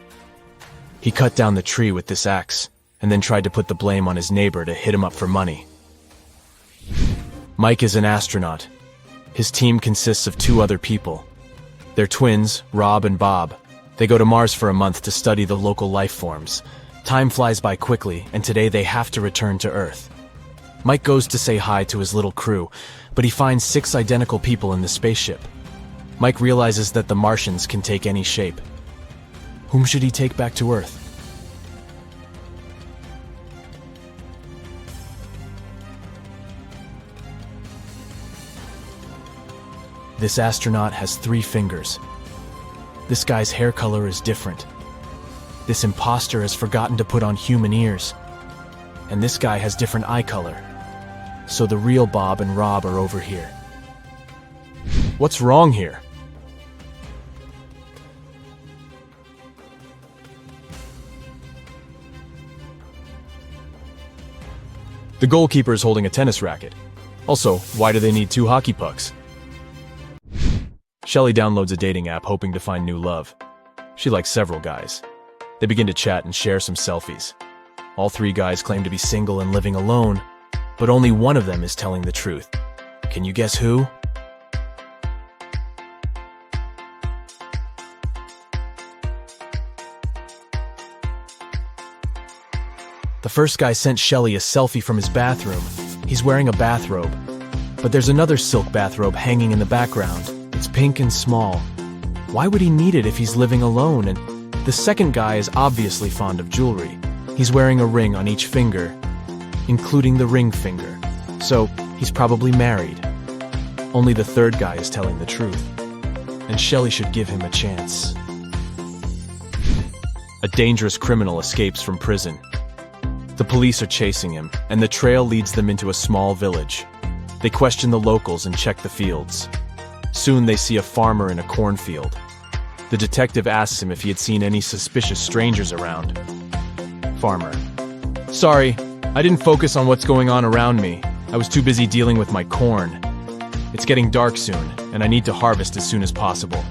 [SPEAKER 6] He cut down the tree with this axe and then tried to put the blame on his neighbor to hit him up for money. Mike is an astronaut. His team consists of 2 other people. They're twins, Rob and Bob. They go to Mars for a month to study the local life forms. Time flies by quickly, and today they have to return to Earth. Mike goes to say hi to his little crew, but he finds 6 identical people in the spaceship. Mike realizes that the Martians can take any shape. Whom should he take back to Earth? This astronaut has 3 fingers. This guy's hair color is different. This imposter has forgotten to put on human ears. And this guy has different eye color. So the real Bob and Rob are over here. What's wrong here? The goalkeeper is holding a tennis racket. Also, why do they need 2 hockey pucks? Shelley downloads a dating app hoping to find new love. She likes several guys. They begin to chat and share some selfies. All 3 guys claim to be single and living alone, but only one of them is telling the truth. Can you guess who? The first guy sent Shelley a selfie from his bathroom. He's wearing a bathrobe, but there's another silk bathrobe hanging in the background. It's pink and small. Why would he need it if he's living alone? And the second guy is obviously fond of jewelry. He's wearing a ring on each finger, including the ring finger. So he's probably married. Only the third guy is telling the truth. And Shelley should give him a chance. A dangerous criminal escapes from prison. The police are chasing him, and the trail leads them into a small village. They question the locals and check the fields. Soon they see a farmer in a cornfield. The detective asks him if he had seen any suspicious strangers around. Farmer: "Sorry, I didn't focus on what's going on around me. I was too busy dealing with my corn. It's getting dark soon, and I need to harvest as soon as possible."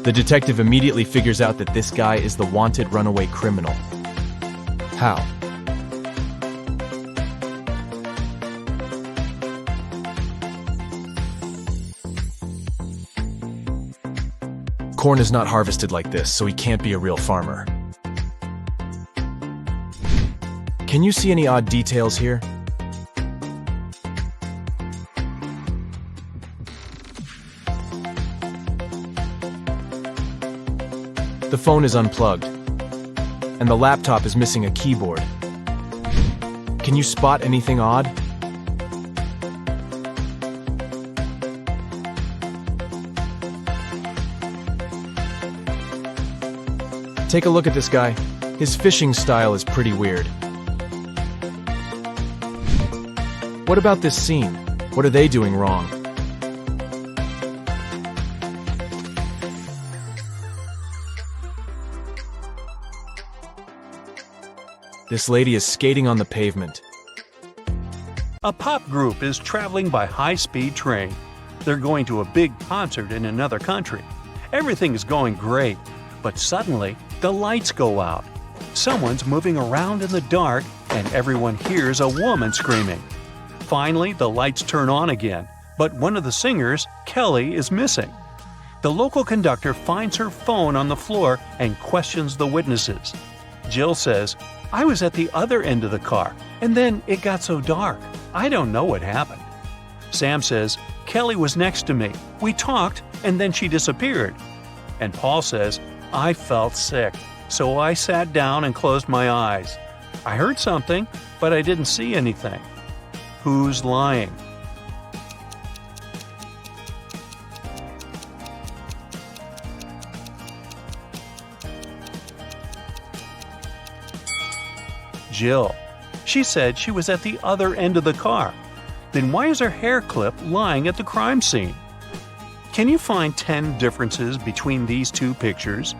[SPEAKER 6] The detective immediately figures out that this guy is the wanted runaway criminal. How? Corn is not harvested like this, so he can't be a real farmer. Can you see any odd details here? The phone is unplugged, and the laptop is missing a keyboard. Can you spot anything odd? Take a look at this guy. His fishing style is pretty weird. What about this scene? What are they doing wrong? This lady is skating on the pavement.
[SPEAKER 5] A pop group is traveling by high-speed train. They're going to a big concert in another country. Everything is going great, but suddenly the lights go out. Someone's moving around in the dark, and everyone hears a woman screaming. Finally, the lights turn on again, but one of the singers, Kelly, is missing. The local conductor finds her phone on the floor and questions the witnesses. Jill says, "I was at the other end of the car, and then it got so dark. I don't know what happened." Sam says, "Kelly was next to me. We talked, and then she disappeared." And Paul says, "I felt sick, so I sat down and closed my eyes. I heard something, but I didn't see anything." Who's lying? Jill. She said she was at the other end of the car. Then why is her hair clip lying at the crime scene? Can you find 10 differences between these two pictures?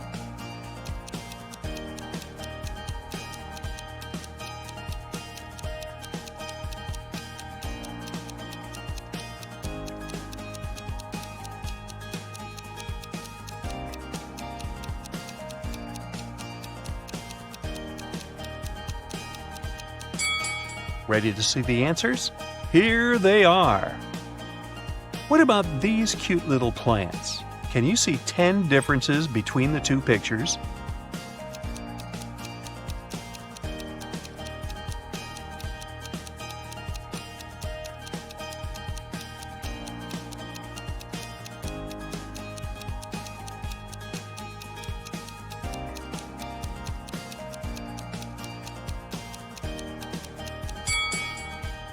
[SPEAKER 5] Ready to see the answers? Here they are. What about these cute little plants? Can you see 10 differences between the two pictures?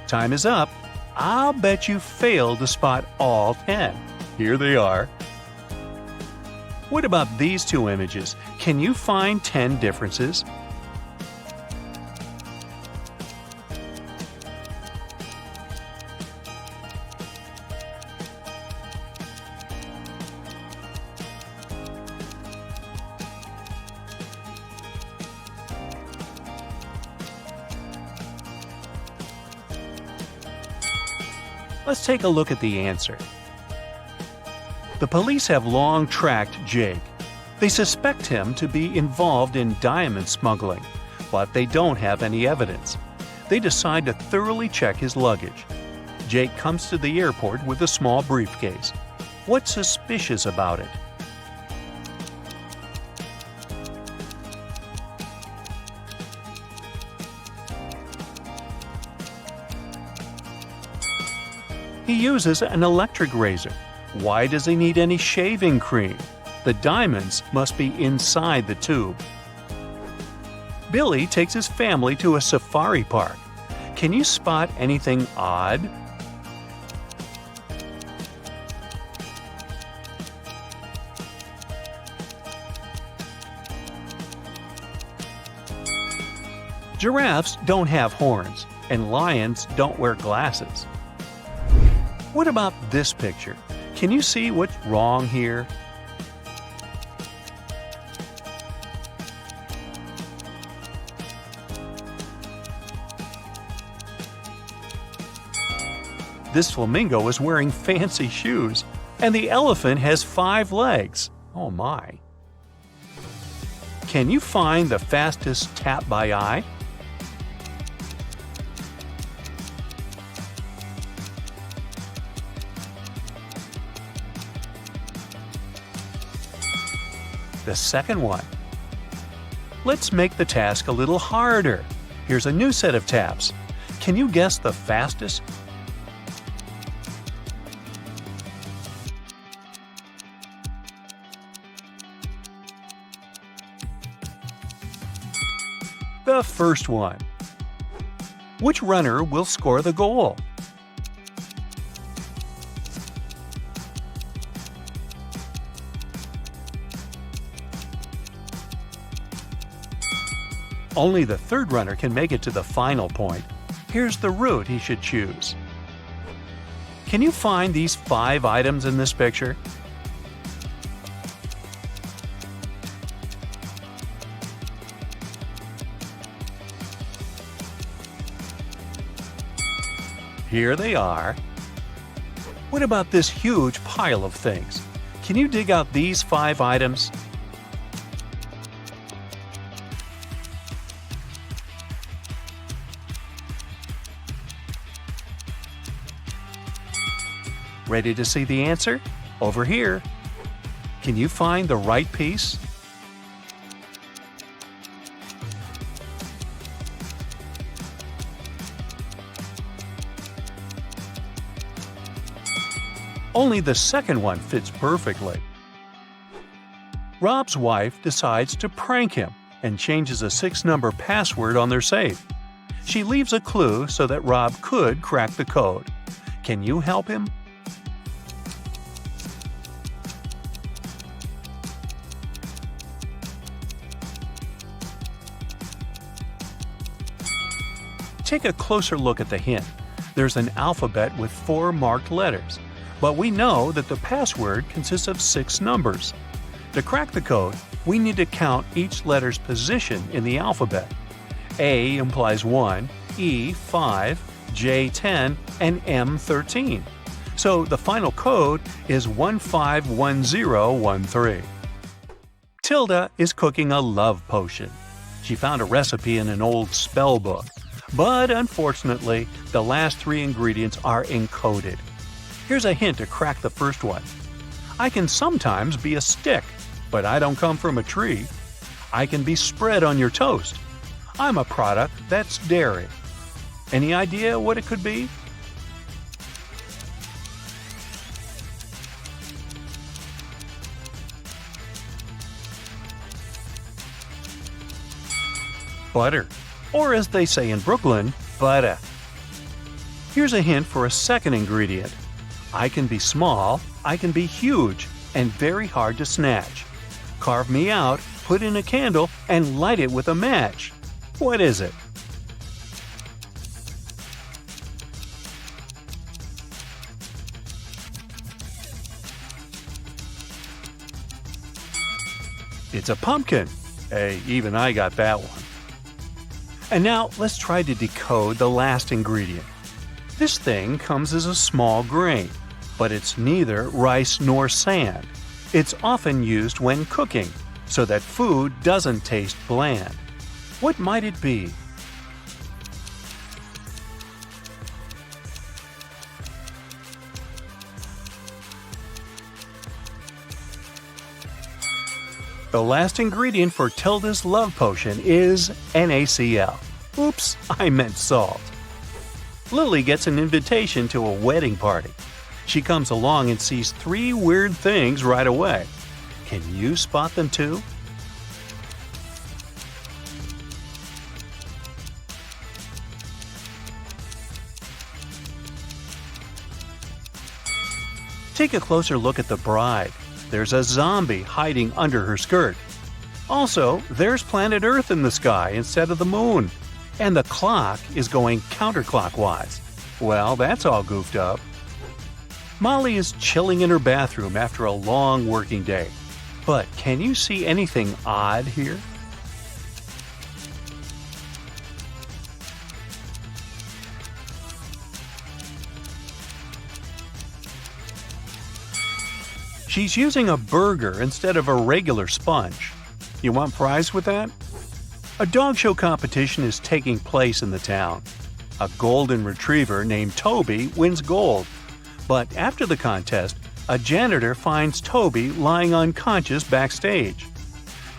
[SPEAKER 5] Time is up. I'll bet you failed to spot all 10. Here they are. What about these two images? Can you find 10 differences? Let's take a look at the answer. The police have long tracked Jake. They suspect him to be involved in diamond smuggling, but they don't have any evidence. They decide to thoroughly check his luggage. Jake comes to the airport with a small briefcase. What's suspicious about it? He uses an electric razor. Why does he need any shaving cream? The diamonds must be inside the tube. Billy takes his family to a safari park. Can you spot anything odd? Giraffes don't have horns, and lions don't wear glasses. What about this picture? Can you see what's wrong here? This flamingo is wearing fancy shoes, and the elephant has 5 legs. Oh my. Can you find the fastest tap by eye? The second one. Let's make the task a little harder. Here's a new set of taps. Can you guess the fastest? The first one. Which runner will score the goal? Only the third runner can make it to the final point. Here's the route he should choose. Can you find these 5 items in this picture? Here they are. What about this huge pile of things? Can you dig out these 5 items? Ready to see the answer? Over here. Can you find the right piece? Only the second one fits perfectly. Rob's wife decides to prank him and changes a 6-number password on their safe. She leaves a clue so that Rob could crack the code. Can you help him? Take a closer look at the hint. There's an alphabet with 4 marked letters, but we know that the password consists of 6 numbers. To crack the code, we need to count each letter's position in the alphabet. A implies 1, E 5, J 10, and M 13. So the final code is 151013. Tilda is cooking a love potion. She found a recipe in an old spell book, but unfortunately, the last 3 ingredients are encoded. Here's a hint to crack the first one. I can sometimes be a stick, but I don't come from a tree. I can be spread on your toast. I'm a product that's dairy. Any idea what it could be? Butter, or as they say in Brooklyn, butter. Here's a hint for a second ingredient. I can be small, I can be huge, and very hard to snatch. Carve me out, put in a candle, and light it with a match. What is it? It's a pumpkin. Hey, even I got that one. And now let's try to decode the last ingredient. This thing comes as a small grain, but it's neither rice nor sand. It's often used when cooking, so that food doesn't taste bland. What might it be? The last ingredient for Tilda's love potion is NaCl. Oops, I meant salt. Lily gets an invitation to a wedding party. She comes along and sees 3 weird things right away. Can you spot them too? Take a closer look at the bride. There's a zombie hiding under her skirt. Also, there's planet Earth in the sky instead of the moon. And the clock is going counterclockwise. Well, that's all goofed up. Molly is chilling in her bathroom after a long working day. But can you see anything odd here? She's using a burger instead of a regular sponge. You want fries with that? A dog show competition is taking place in the town. A golden retriever named Toby wins gold. But after the contest, a janitor finds Toby lying unconscious backstage.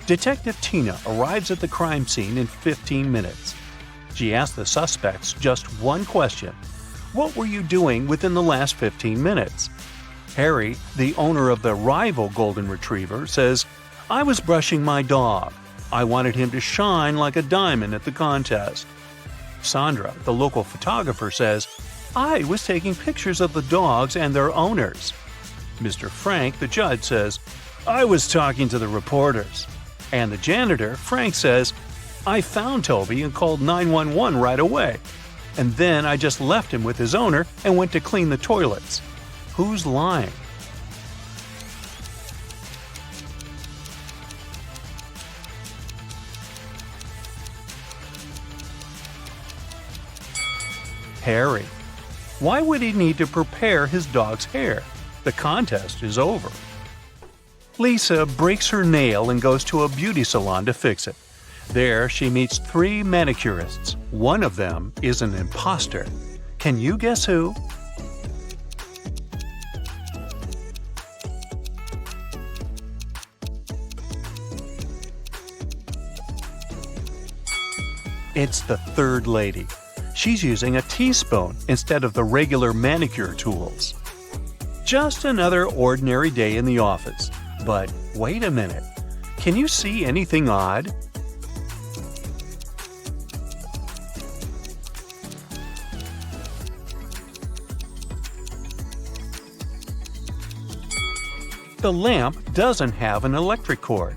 [SPEAKER 5] Detective Tina arrives at the crime scene in 15 minutes. She asks the suspects just one question. What were you doing within the last 15 minutes? Harry, the owner of the rival golden retriever, says, I was brushing my dog. I wanted him to shine like a diamond at the contest. Sandra, the local photographer, says, I was taking pictures of the dogs and their owners. Mr. Frank, the judge, says, I was talking to the reporters. And the janitor, Frank, says, I found Toby and called 911 right away. And then I just left him with his owner and went to clean the toilets. Who's lying? Harry. Why would he need to prepare his dog's hair? The contest is over. Lisa breaks her nail and goes to a beauty salon to fix it. There, she meets 3 manicurists. One of them is an imposter. Can you guess who? It's the third lady. She's using a teaspoon instead of the regular manicure tools. Just another ordinary day in the office. But wait a minute. Can you see anything odd? The lamp doesn't have an electric cord.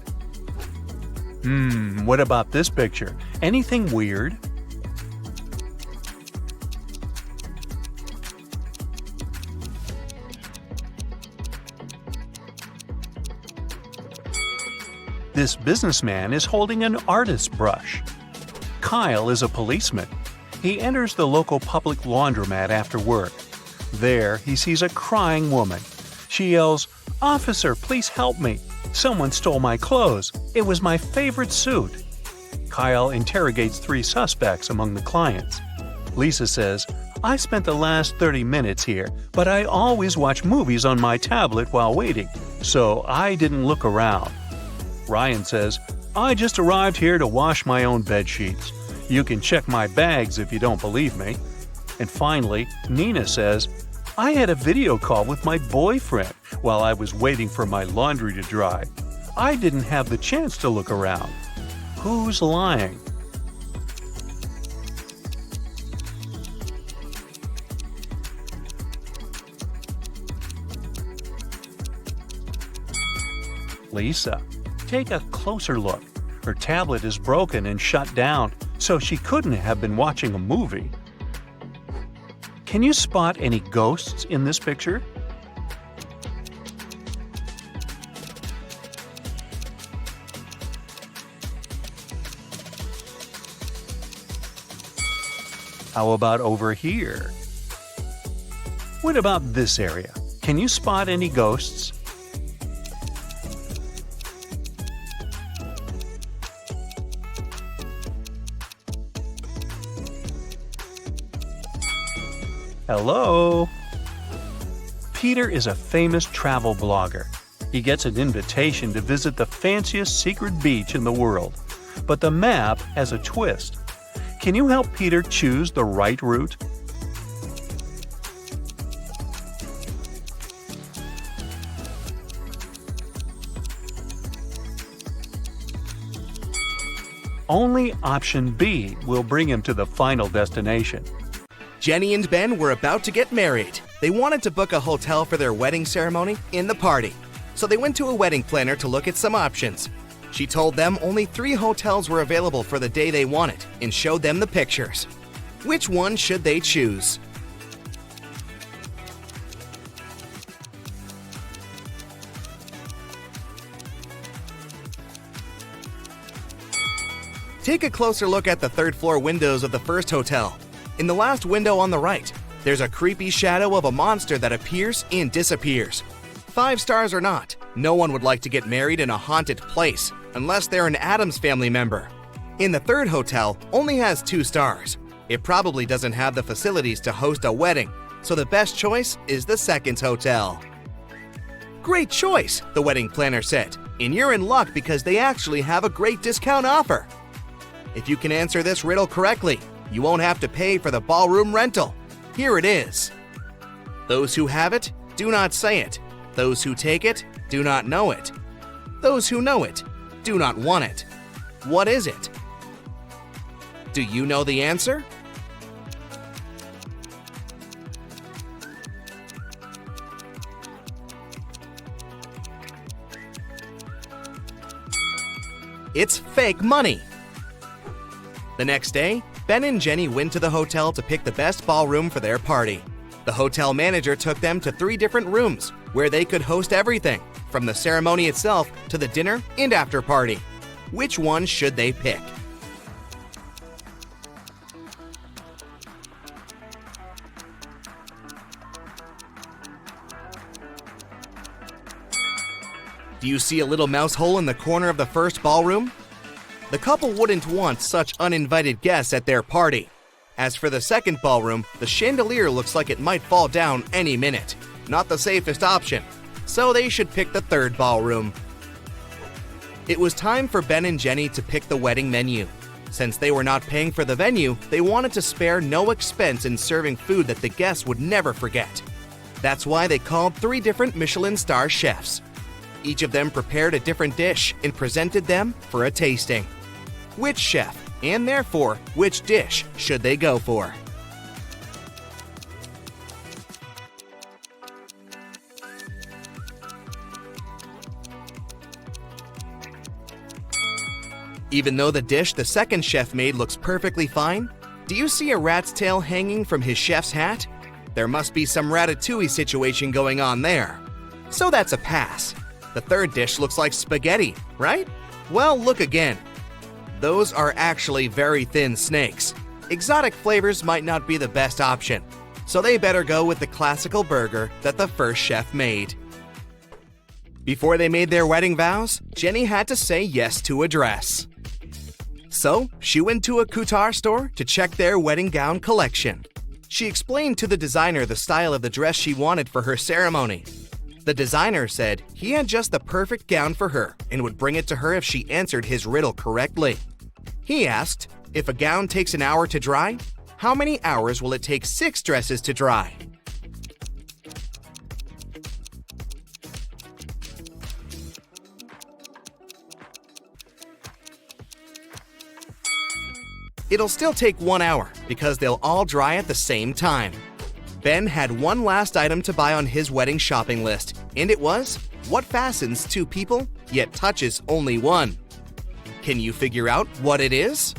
[SPEAKER 5] What about this picture? Anything weird? This businessman is holding an artist's brush. Kyle is a policeman. He enters the local public laundromat after work. There, he sees a crying woman. She yells, "Officer, please help me. Someone stole my clothes. It was my favorite suit." Kyle interrogates 3 suspects among the clients. Lisa says, "I spent the last 30 minutes here, but I always watch movies on my tablet while waiting, so I didn't look around." Ryan says, "I just arrived here to wash my own bed sheets. You can check my bags if you don't believe me." And finally, Nina says, "I had a video call with my boyfriend while I was waiting for my laundry to dry. I didn't have the chance to look around." Who's lying? Lisa. Take a closer look. Her tablet is broken and shut down, so she couldn't have been watching a movie. Can you spot any ghosts in this picture? How about over here? What about this area? Can you spot any ghosts? Hello? Peter is a famous travel blogger. He gets an invitation to visit the fanciest secret beach in the world. But the map has a twist. Can you help Peter choose the right route? Only option B will bring him to the final destination.
[SPEAKER 7] Jenny and Ben were about to get married. They wanted to book a hotel for their wedding ceremony in the party. So they went to a wedding planner to look at some options. She told them only 3 hotels were available for the day they wanted and showed them the pictures. Which one should they choose? Take a closer look at the 3rd floor windows of the first hotel. In the last window on the right, there's a creepy shadow of a monster that appears and disappears. 5 stars or not, no one would like to get married in a haunted place unless they're an Addams Family member. In the 3rd hotel, only has 2 stars. It probably doesn't have the facilities to host a wedding, so the best choice is the 2nd hotel. Great choice, the wedding planner said, and you're in luck because they actually have a great discount offer. If you can answer this riddle correctly, you won't have to pay for the ballroom rental. Here it is. Those who have it, do not say it. Those who take it, do not know it. Those who know it, do not want it. What is it? Do you know the answer? It's fake money. The next day, Ben and Jenny went to the hotel to pick the best ballroom for their party. The hotel manager took them to 3 different rooms where they could host everything, from the ceremony itself to the dinner and after party. Which one should they pick? Do you see a little mouse hole in the corner of the first ballroom? The couple wouldn't want such uninvited guests at their party. As for the 2nd ballroom, the chandelier looks like it might fall down any minute. Not the safest option, so they should pick the 3rd ballroom. It was time for Ben and Jenny to pick the wedding menu. Since they were not paying for the venue, they wanted to spare no expense in serving food that the guests would never forget. That's why they called 3 different Michelin star chefs. Each of them prepared a different dish and presented them for a tasting. Which chef, and therefore which dish, should they go for? Even though the dish the 2nd chef made looks perfectly fine, do you see a rat's tail hanging from his chef's hat? There must be some ratatouille situation going on there. So that's a pass. The 3rd dish looks like spaghetti, right? Well, look again. Those are actually very thin snakes. Exotic flavors might not be the best option, so they better go with the classical burger that the first chef made. Before they made their wedding vows, Jenny had to say yes to a dress. So, she went to a couture store to check their wedding gown collection. She explained to the designer the style of the dress she wanted for her ceremony. The designer said he had just the perfect gown for her and would bring it to her if she answered his riddle correctly. He asked, if a gown takes an hour to dry, how many hours will it take 6 dresses to dry? It'll still take 1 hour because they'll all dry at the same time. Ben had one last item to buy on his wedding shopping list, and it was what fastens 2 people yet touches only one. Can you figure out what it is?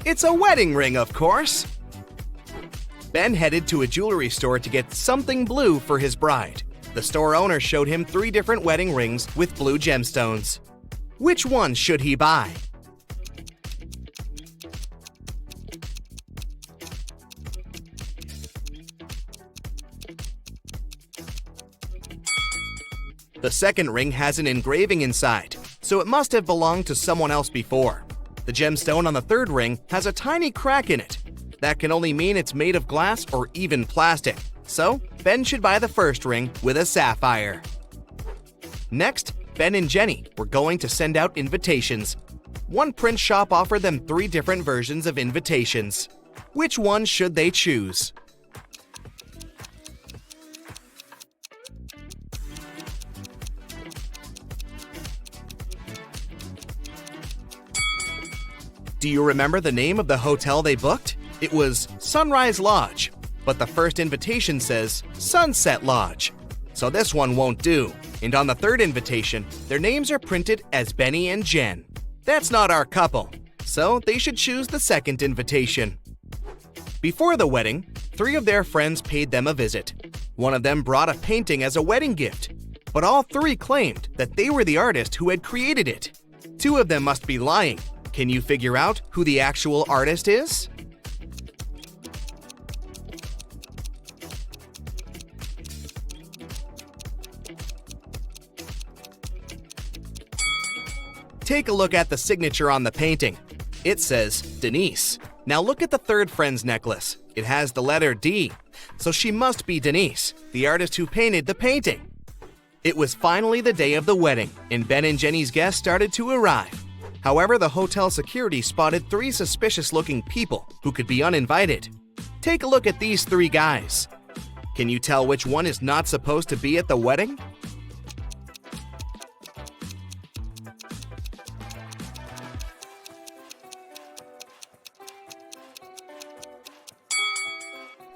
[SPEAKER 7] It's a wedding ring, of course. Ben headed to a jewelry store to get something blue for his bride. The store owner showed him 3 different wedding rings with blue gemstones. Which one should he buy? The second ring has an engraving inside, so it must have belonged to someone else before. The gemstone on the third ring has a tiny crack in it. That can only mean it's made of glass or even plastic. So, Ben should buy the first ring with a sapphire. Next, Ben and Jenny were going to send out invitations. One print shop offered them 3 different versions of invitations. Which one should they choose? Do you remember the name of the hotel they booked? It was Sunrise Lodge, but the first invitation says Sunset Lodge. So this one won't do. And on the third invitation, their names are printed as Benny and Jen. That's not our couple, so they should choose the second invitation. Before the wedding, 3 of their friends paid them a visit. One of them brought a painting as a wedding gift, but all 3 claimed that they were the artist who had created it. 2 of them must be lying. Can you figure out who the actual artist is? Take a look at the signature on the painting. It says Denise. Now look at the third friend's necklace. It has the letter D, so she must be Denise, the artist who painted the painting. It was finally the day of the wedding, and Ben and Jenny's guests started to arrive. However, the hotel security spotted 3 suspicious-looking people who could be uninvited. Take a look at these 3 guys. Can you tell which one is not supposed to be at the wedding?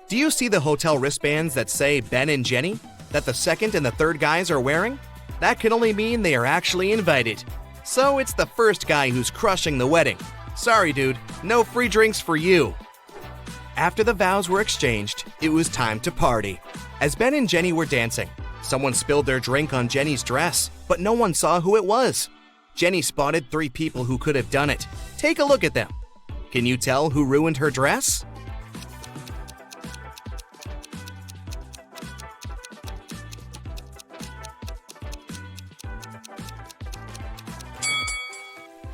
[SPEAKER 7] Do you see the hotel wristbands that say Ben and Jenny, that the second and the third guys are wearing? That can only mean they are actually invited. So it's the first guy who's crushing the wedding. Sorry, dude, no free drinks for you. After the vows were exchanged, it was time to party. As Ben and Jenny were dancing, someone spilled their drink on Jenny's dress, but no one saw who it was. Jenny spotted 3 people who could have done it. Take a look at them. Can you tell who ruined her dress?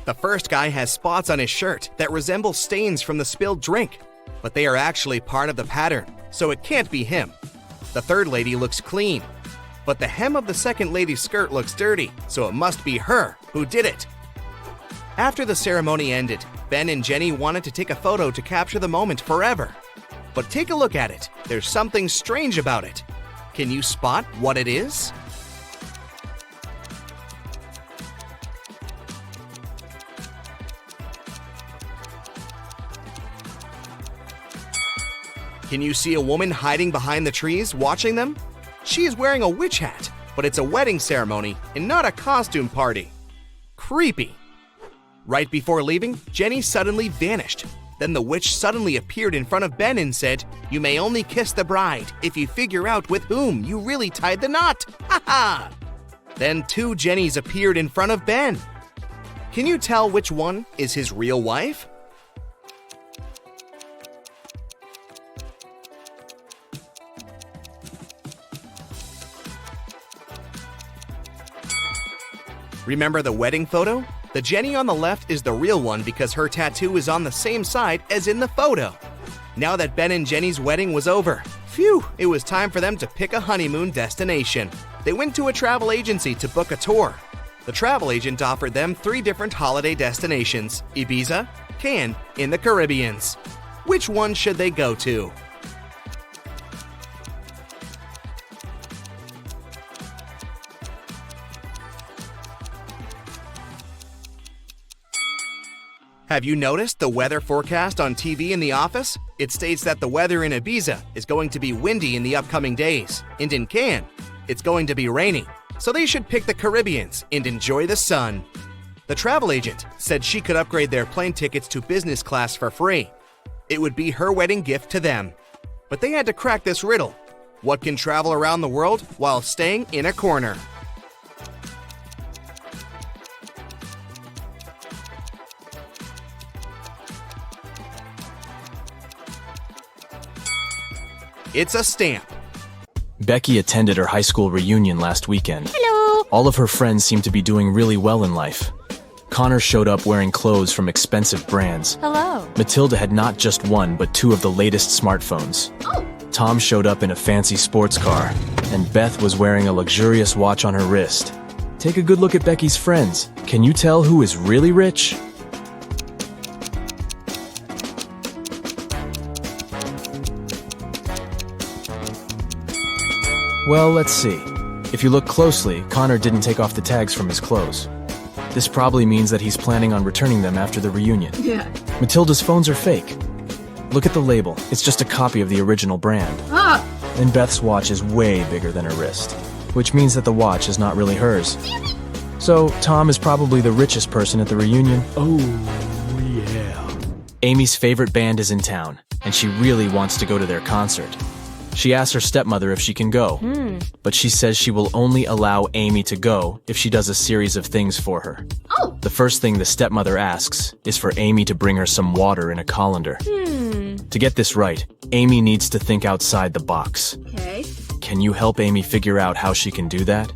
[SPEAKER 7] The first guy has spots on his shirt that resemble stains from the spilled drink, but they are actually part of the pattern, so it can't be him. The third lady looks clean, but the hem of the second lady's skirt looks dirty, so it must be her who did it. After the ceremony ended, Ben and Jenny wanted to take a photo to capture the moment forever. But take a look at it. There's something strange about it. Can you spot what it is? Can you see a woman hiding behind the trees watching them? She is wearing a witch hat, but it's a wedding ceremony and not a costume party. Creepy. Right before leaving, Jenny suddenly vanished. Then the witch suddenly appeared in front of Ben and said, "You may only kiss the bride if you figure out with whom you really tied the knot. Ha ha!" Then two Jennies appeared in front of Ben. Can you tell which one is his real wife? Remember the wedding photo? The Jenny on the left is the real one because her tattoo is on the same side as in the photo. Now that Ben and Jenny's wedding was over, phew, it was time for them to pick a honeymoon destination. They went to a travel agency to book a tour. The travel agent offered them 3 different holiday destinations: Ibiza, Cannes, in the Caribbeans. Which one should they go to? Have you noticed the weather forecast on TV in the office? It states that the weather in Ibiza is going to be windy in the upcoming days, and in Cannes, it's going to be rainy. So they should pick the Caribbeans and enjoy the sun. The travel agent said she could upgrade their plane tickets to business class for free. It would be her wedding gift to them. But they had to crack this riddle. What can travel around the world while staying in a corner? It's a stamp.
[SPEAKER 6] Becky attended her high school reunion last weekend.
[SPEAKER 8] Hello.
[SPEAKER 6] All of her friends seemed to be doing really well in life. Connor showed up wearing clothes from expensive brands.
[SPEAKER 8] Hello.
[SPEAKER 6] Matilda had not just one, but 2 of the latest smartphones.
[SPEAKER 8] Oh.
[SPEAKER 6] Tom showed up in a fancy sports car, and Beth was wearing a luxurious watch on her wrist. Take a good look at Becky's friends. Can you tell who is really rich? Well, let's see. If you look closely, Connor didn't take off the tags from his clothes. This probably means that he's planning on returning them after the reunion.
[SPEAKER 8] Yeah.
[SPEAKER 6] Matilda's phones are fake. Look at the label. It's just a copy of the original brand.
[SPEAKER 8] Ah.
[SPEAKER 6] And Beth's watch is way bigger than her wrist, which means that the watch is not really hers. So, Tom is probably the richest person at the reunion.
[SPEAKER 2] Oh, yeah.
[SPEAKER 6] Amy's favorite band is in town, and she really wants to go to their concert. She asks her stepmother if she can go, but she says she will only allow Amy to go if she does a series of things for her.
[SPEAKER 8] Oh.
[SPEAKER 6] The first thing the stepmother asks is for Amy to bring her some water in a colander. To get this right, Amy needs to think outside the box.
[SPEAKER 8] Okay.
[SPEAKER 6] Can you help Amy figure out how she can do that?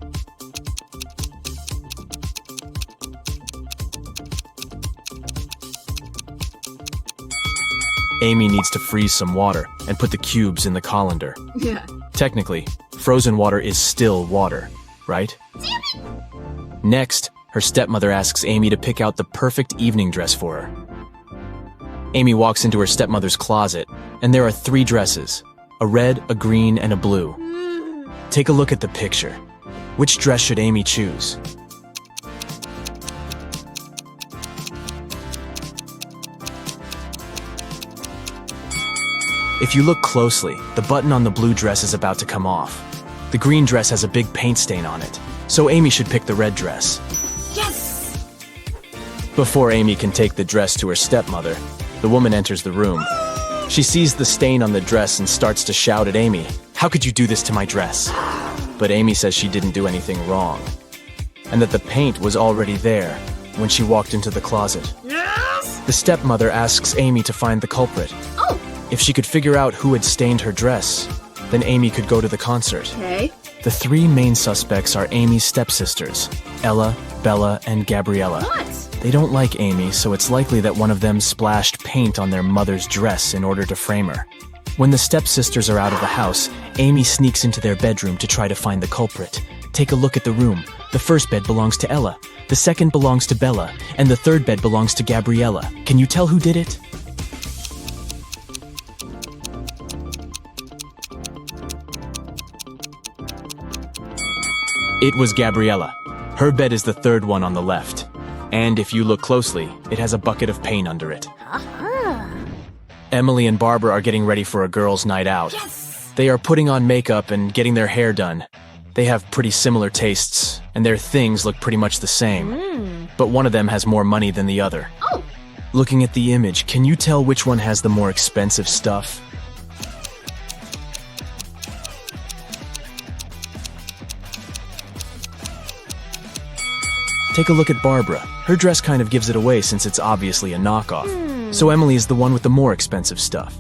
[SPEAKER 6] Amy needs to freeze some water and put the cubes in the colander.
[SPEAKER 8] Yeah.
[SPEAKER 6] Technically, frozen water is still water, right? Next, her stepmother asks Amy to pick out the perfect evening dress for her. Amy walks into her stepmother's closet, and there are 3 dresses: a red, a green, and a blue. Take a look at the picture. Which dress should Amy choose? If you look closely, the button on the blue dress is about to come off. The green dress has a big paint stain on it, so Amy should pick the red dress.
[SPEAKER 8] Yes.
[SPEAKER 6] Before Amy can take the dress to her stepmother, the woman enters the room. She sees the stain on the dress and starts to shout at Amy, "How could you do this to my dress?" But Amy says she didn't do anything wrong, and that the paint was already there when she walked into the closet.
[SPEAKER 8] Yes.
[SPEAKER 6] The stepmother asks Amy to find the culprit.
[SPEAKER 8] Oh.
[SPEAKER 6] If she could figure out who had stained her dress, then Amy could go to the concert.
[SPEAKER 8] Okay.
[SPEAKER 6] The 3 main suspects are Amy's stepsisters, Ella, Bella, and Gabriella.
[SPEAKER 8] What?
[SPEAKER 6] They don't like Amy, so it's likely that one of them splashed paint on their mother's dress in order to frame her. When the stepsisters are out of the house, Amy sneaks into their bedroom to try to find the culprit. Take a look at the room. The first bed belongs to Ella, the second belongs to Bella, and the third bed belongs to Gabriella. Can you tell who did it? It was Gabriella. Her bed is the third one on the left. And if you look closely, it has a bucket of paint under it. Emily and Barbara are getting ready for a girls' night out.
[SPEAKER 8] Yes.
[SPEAKER 6] They are putting on makeup and getting their hair done. They have pretty similar tastes, and their things look pretty much the same. But one of them has more money than the other.
[SPEAKER 8] Oh.
[SPEAKER 6] Looking at the image, can you tell which one has the more expensive stuff? Take a look at Barbara. Her dress kind of gives it away since it's obviously a knockoff. So Emily is the one with the more expensive stuff.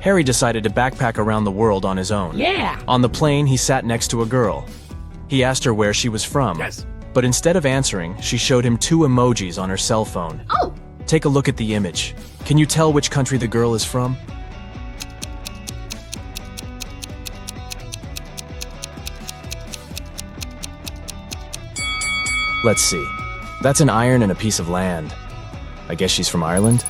[SPEAKER 6] Harry decided to backpack around the world on his own.
[SPEAKER 8] Yeah.
[SPEAKER 6] On the plane, he sat next to a girl. He asked her where she was from.
[SPEAKER 2] Yes.
[SPEAKER 6] But instead of answering, she showed him 2 emojis on her cell phone.
[SPEAKER 8] Oh.
[SPEAKER 6] Take a look at the image. Can you tell which country the girl is from? Let's see. That's an iron and a piece of land. I guess she's from Ireland?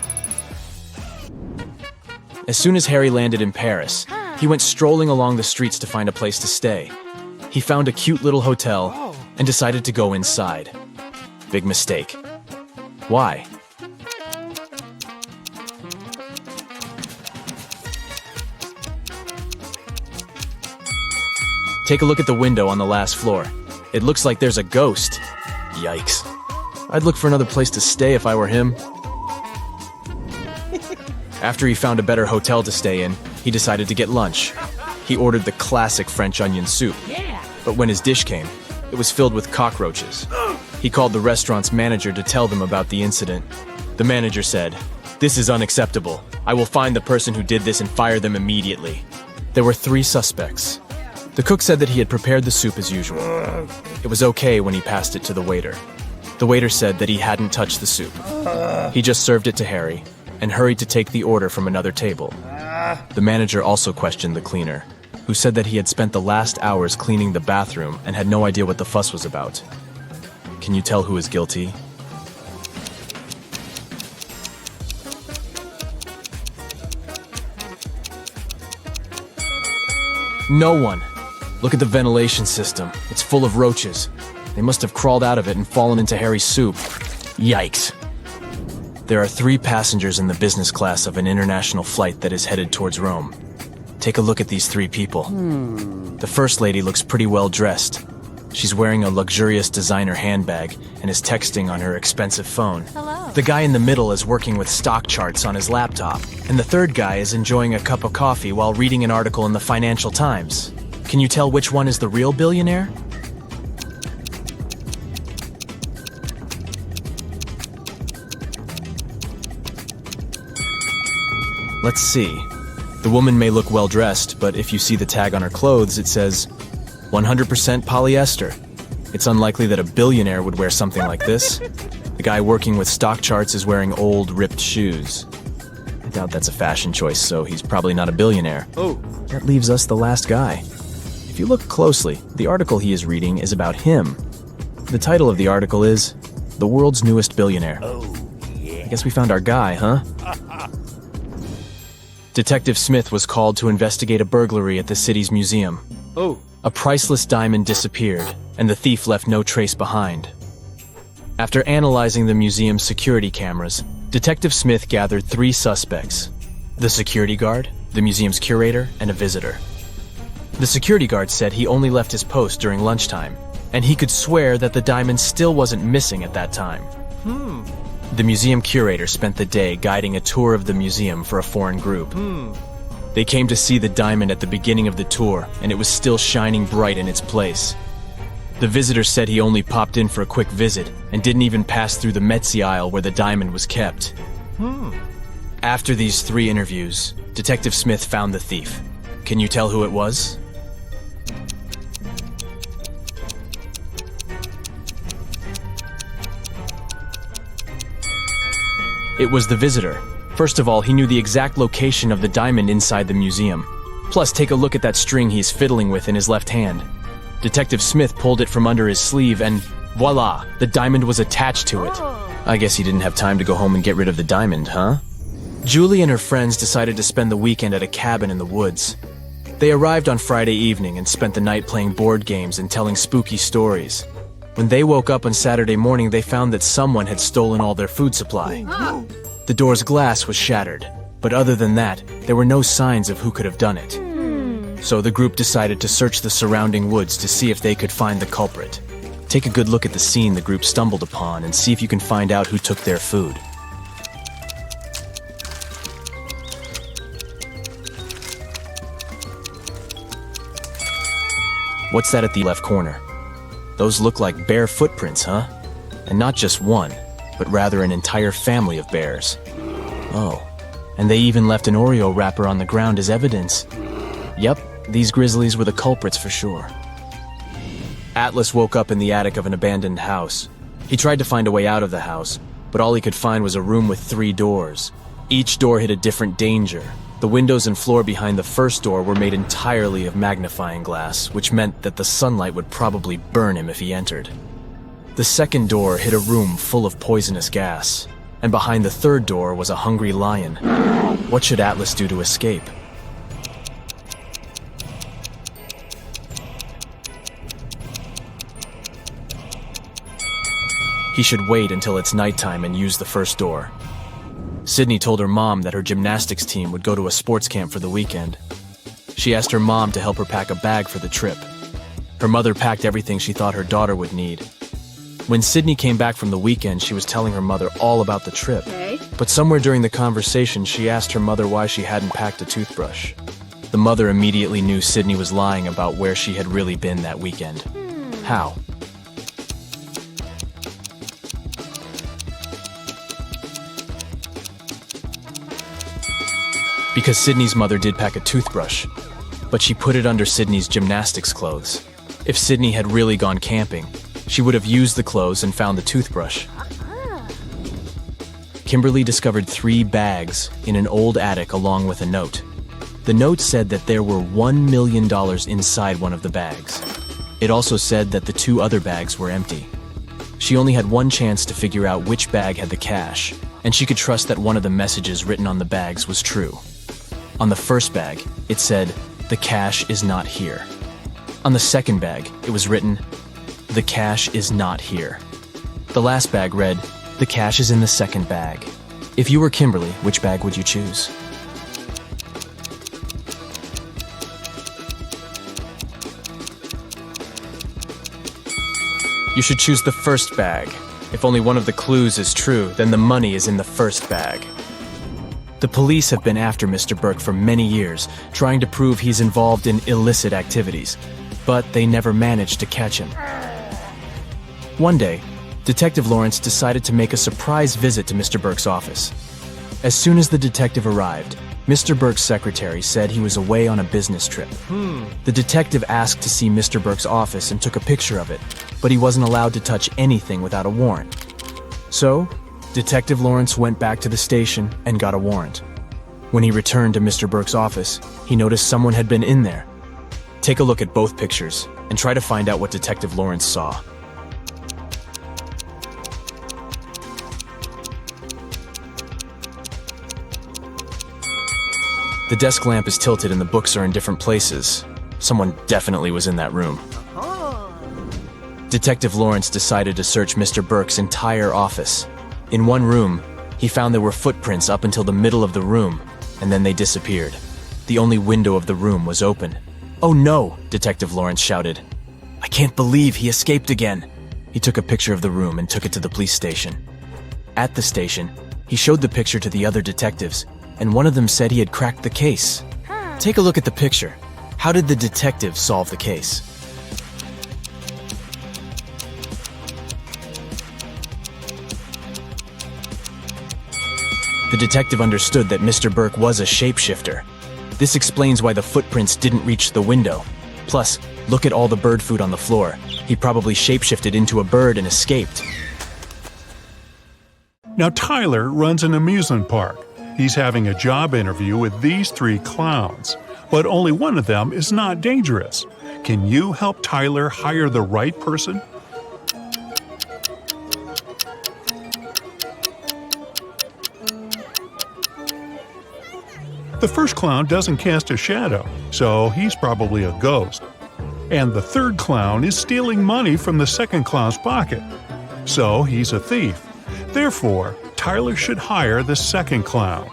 [SPEAKER 6] As soon as Harry landed in Paris, he went strolling along the streets to find a place to stay. He found a cute little hotel and decided to go inside. Big mistake. Why? Take a look at the window on the last floor. It looks like there's a ghost. Yikes. I'd look for another place to stay if I were him. After he found a better hotel to stay in, he decided to get lunch. He ordered the classic French onion soup. But when his dish came, it was filled with cockroaches. He called the restaurant's manager to tell them about the incident. The manager said, "This is unacceptable. I will find the person who did this and fire them immediately." There were 3 suspects. The cook said that he had prepared the soup as usual. It was okay when he passed it to the waiter. The waiter said that he hadn't touched the soup. He just served it to Harry and hurried to take the order from another table. The manager also questioned the cleaner, who said that he had spent the last hours cleaning the bathroom and had no idea what the fuss was about. Can you tell who is guilty? No one. Look at the ventilation system. It's full of roaches. They must have crawled out of it and fallen into Harry's soup. Yikes. There are 3 passengers in the business class of an international flight that is headed towards Rome. Take a look at these 3 people. The first lady looks pretty well dressed. She's wearing a luxurious designer handbag and is texting on her expensive phone.
[SPEAKER 8] Hello.
[SPEAKER 6] The guy in the middle is working with stock charts on his laptop, and the third guy is enjoying a cup of coffee while reading an article in the Financial Times. Can you tell which one is the real billionaire? Let's see. The woman may look well dressed, but if you see the tag on her clothes, it says 100% polyester. It's unlikely that a billionaire would wear something like this. The guy working with stock charts is wearing old, ripped shoes. I doubt that's a fashion choice, so he's probably not a billionaire.
[SPEAKER 2] Oh.
[SPEAKER 6] That leaves us the last guy. If you look closely, the article he is reading is about him. The title of the article is The World's Newest Billionaire. I guess we found our guy, huh? Detective Smith was called to investigate a burglary at the city's museum.
[SPEAKER 2] Oh.
[SPEAKER 6] A priceless diamond disappeared, and the thief left no trace behind. After analyzing the museum's security cameras, Detective Smith gathered 3 suspects: the security guard, the museum's curator, and a visitor. The security guard said he only left his post during lunchtime, and he could swear that the diamond still wasn't missing at that time. The museum curator spent the day guiding a tour of the museum for a foreign group. They came to see the diamond at the beginning of the tour, and it was still shining bright in its place. The visitor said he only popped in for a quick visit and didn't even pass through the Metzi aisle where the diamond was kept. After these 3 interviews, Detective Smith found the thief. Can you tell who it was? It was the visitor. First of all, he knew the exact location of the diamond inside the museum. Plus, take a look at that string he's fiddling with in his left hand. Detective Smith pulled it from under his sleeve and voila, the diamond was attached to it. I guess he didn't have time to go home and get rid of the diamond, huh? Julie and her friends decided to spend the weekend at a cabin in the woods. They arrived on Friday evening and spent the night playing board games and telling spooky stories. When they woke up on Saturday morning, they found that someone had stolen all their food supply. The door's glass was shattered, but other than that, there were no signs of who could have done it. So the group decided to search the surrounding woods to see if they could find the culprit. Take a good look at the scene the group stumbled upon and see if you can find out who took their food. What's that at the left corner? Those look like bear footprints, huh? And not just one, but rather an entire family of bears. Oh, and they even left an Oreo wrapper on the ground as evidence. Yep, these grizzlies were the culprits for sure. Atlas woke up in the attic of an abandoned house. He tried to find a way out of the house, but all he could find was a room with 3 doors. Each door hid a different danger. The windows and floor behind the first door were made entirely of magnifying glass, which meant that the sunlight would probably burn him if he entered. The second door hid a room full of poisonous gas, and behind the third door was a hungry lion. What should Atlas do to escape? He should wait until it's nighttime and use the first door. Sydney told her mom that her gymnastics team would go to a sports camp for the weekend. She asked her mom to help her pack a bag for the trip. Her mother packed everything she thought her daughter would need. When Sydney came back from the weekend, she was telling her mother all about the trip. But somewhere during the conversation, she asked her mother why she hadn't packed a toothbrush. The mother immediately knew Sydney was lying about where she had really been that weekend. How? Because Sydney's mother did pack a toothbrush, but she put it under Sydney's gymnastics clothes. If Sydney had really gone camping, she would have used the clothes and found the toothbrush. Kimberly discovered 3 bags in an old attic along with a note. The note said that there were $1 million inside one of the bags. It also said that the 2 other bags were empty. She only had one chance to figure out which bag had the cash, and she could trust that one of the messages written on the bags was true. On the first bag, it said, "The cash is not here." On the second bag, it was written, "The cash is not here." The last bag read, "The cash is in the second bag." If you were Kimberly, which bag would you choose? You should choose the first bag. If only one of the clues is true, then the money is in the first bag. The police have been after Mr. Burke for many years, trying to prove he's involved in illicit activities, but they never managed to catch him. One day, Detective Lawrence decided to make a surprise visit to Mr. Burke's office. As soon as the detective arrived, Mr. Burke's secretary said he was away on a business trip. The detective asked to see Mr. Burke's office and took a picture of it, but he wasn't allowed to touch anything without a warrant. So, Detective Lawrence went back to the station and got a warrant. When he returned to Mr. Burke's office, he noticed someone had been in there. Take a look at both pictures and try to find out what Detective Lawrence saw. The desk lamp is tilted and the books are in different places. Someone definitely was in that room. Detective Lawrence decided to search Mr. Burke's entire office. In one room, he found there were footprints up until the middle of the room, and then they disappeared. The only window of the room was open. "Oh no!" Detective Lawrence shouted. "I can't believe he escaped again." He took a picture of the room and took it to the police station. At the station, he showed the picture to the other detectives, and one of them said he had cracked the case. Take a look at the picture. How did the detective solve the case? The detective understood that Mr. Burke was a shapeshifter. This explains why the footprints didn't reach the window. Plus, look at all the bird food on the floor. He probably shapeshifted into a bird and escaped.
[SPEAKER 5] Now Tyler runs an amusement park. He's having a job interview with these 3 clowns, but only one of them is not dangerous. Can you help Tyler hire the right person? The first clown doesn't cast a shadow, so he's probably a ghost. And the third clown is stealing money from the second clown's pocket, so he's a thief. Therefore, Tyler should hire the second clown.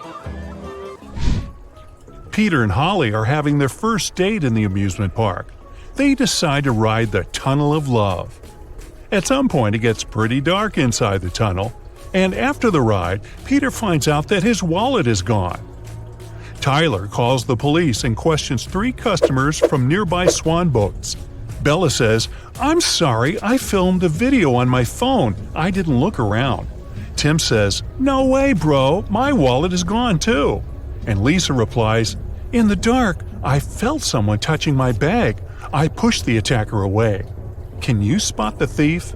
[SPEAKER 5] Peter and Holly are having their first date in the amusement park. They decide to ride the Tunnel of Love. At some point, it gets pretty dark inside the tunnel, and after the ride, Peter finds out that his wallet is gone. Tyler calls the police and questions 3 customers from nearby swan boats. Bella says, "I'm sorry, I filmed a video on my phone. I didn't look around." Tim says, "No way, bro, my wallet is gone too." And Lisa replies, "In the dark, I felt someone touching my bag. I pushed the attacker away. Can you spot the thief?"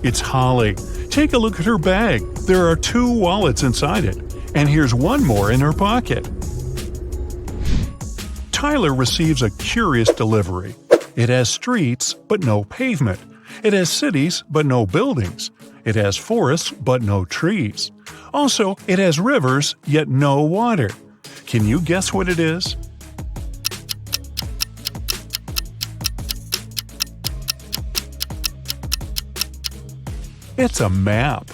[SPEAKER 5] It's Holly. Take a look at her bag. There are 2 wallets inside it, and here's one more in her pocket. Tyler receives a curious delivery. It has streets, but no pavement. It has cities, but no buildings. It has forests, but no trees. Also, it has rivers, yet no water. Can you guess what it is? It's a map.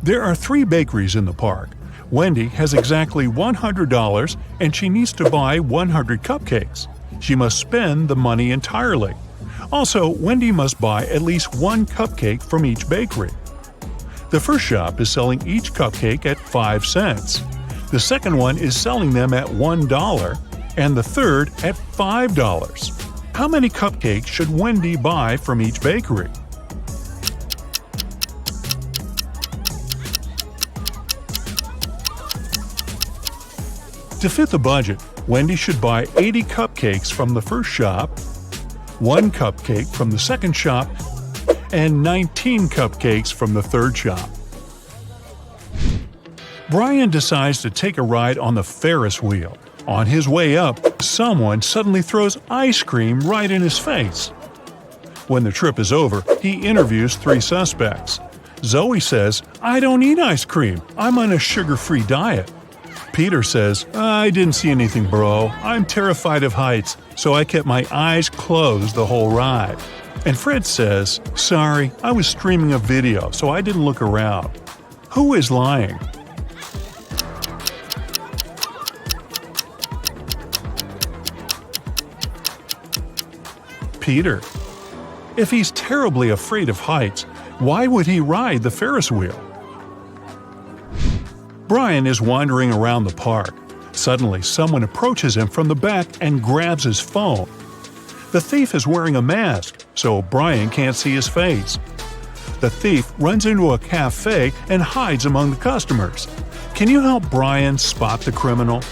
[SPEAKER 5] There are 3 bakeries in the park. Wendy has exactly $100 and she needs to buy 100 cupcakes. She must spend the money entirely. Also, Wendy must buy at least 1 cupcake from each bakery. The first shop is selling each cupcake at 5 cents. The second one is selling them at $1, and the third at $5. How many cupcakes should Wendy buy from each bakery? To fit the budget, Wendy should buy 80 cupcakes from the first shop, 1 cupcake from the second shop, and 19 cupcakes from the third shop. Brian decides to take a ride on the Ferris wheel. On his way up, someone suddenly throws ice cream right in his face. When the trip is over, he interviews 3 suspects. Zoe says, "I don't eat ice cream. I'm on a sugar-free diet." Peter says, "I didn't see anything, bro. I'm terrified of heights, so I kept my eyes closed the whole ride." And Fred says, "Sorry, I was streaming a video, so I didn't look around." Who is lying? Peter. If he's terribly afraid of heights, why would he ride the Ferris wheel? Brian is wandering around the park. Suddenly, someone approaches him from the back and grabs his phone. The thief is wearing a mask, so Brian can't see his face. The thief runs into a cafe and hides among the customers. Can you help Brian spot the criminal?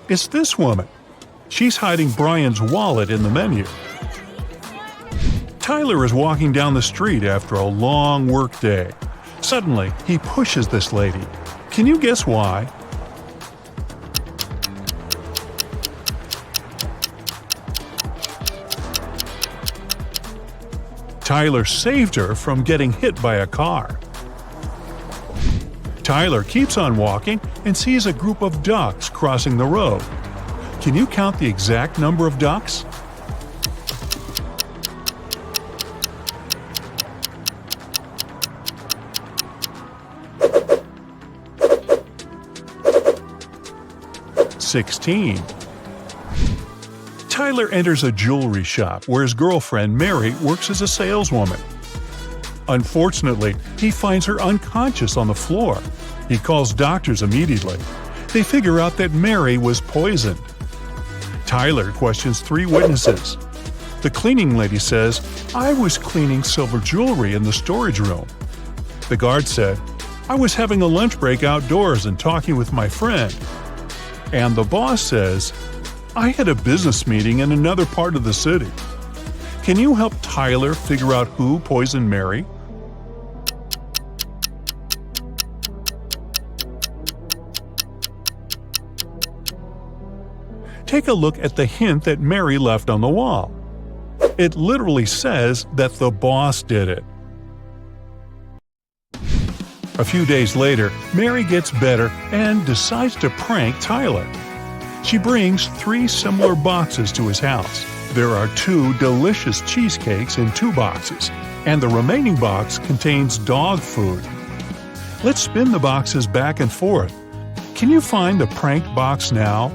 [SPEAKER 5] It's this woman. She's hiding Brian's wallet in the menu. Tyler is walking down the street after a long work day. Suddenly, he pushes this lady. Can you guess why? Tyler saved her from getting hit by a car. Tyler keeps on walking and sees a group of ducks crossing the road. Can you count the exact number of ducks? $16. Tyler enters a jewelry shop where his girlfriend Mary works as a saleswoman. Unfortunately, he finds her unconscious on the floor. He calls doctors immediately. They figure out that Mary was poisoned. Tyler questions 3 witnesses. The cleaning lady says, "I was cleaning silver jewelry in the storage room." The guard said, "I was having a lunch break outdoors and talking with my friend." And the boss says, "I had a business meeting in another part of the city." Can you help Tyler figure out who poisoned Mary? Take a look at the hint that Mary left on the wall. It literally says that the boss did it. A few days later, Mary gets better and decides to prank Tyler. She brings 3 similar boxes to his house. There are 2 delicious cheesecakes in 2 boxes, and the remaining box contains dog food. Let's spin the boxes back and forth. Can you find the pranked box now?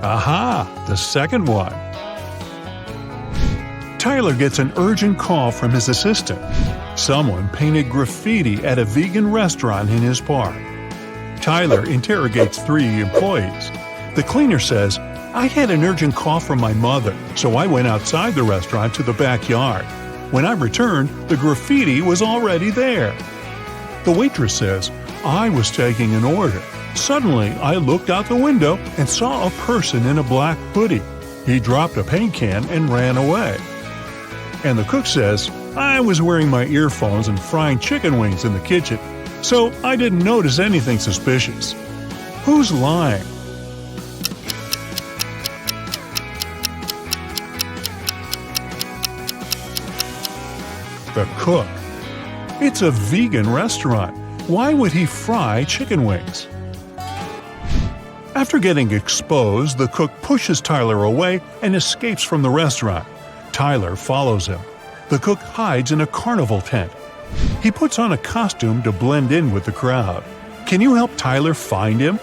[SPEAKER 5] Aha! The second one. Tyler gets an urgent call from his assistant. Someone painted graffiti at a vegan restaurant in his park. Tyler interrogates 3 employees. The cleaner says, "I had an urgent call from my mother, so I went outside the restaurant to the backyard. When I returned, the graffiti was already there." The waitress says, "I was taking an order. Suddenly, I looked out the window and saw a person in a black hoodie. He dropped a paint can and ran away." And the cook says, "I was wearing my earphones and frying chicken wings in the kitchen, so I didn't notice anything suspicious." Who's lying? The cook. It's a vegan restaurant. Why would he fry chicken wings? After getting exposed, the cook pushes Tyler away and escapes from the restaurant. Tyler follows him. The cook hides in a carnival tent. He puts on a costume to blend in with the crowd. Can you help Tyler find him?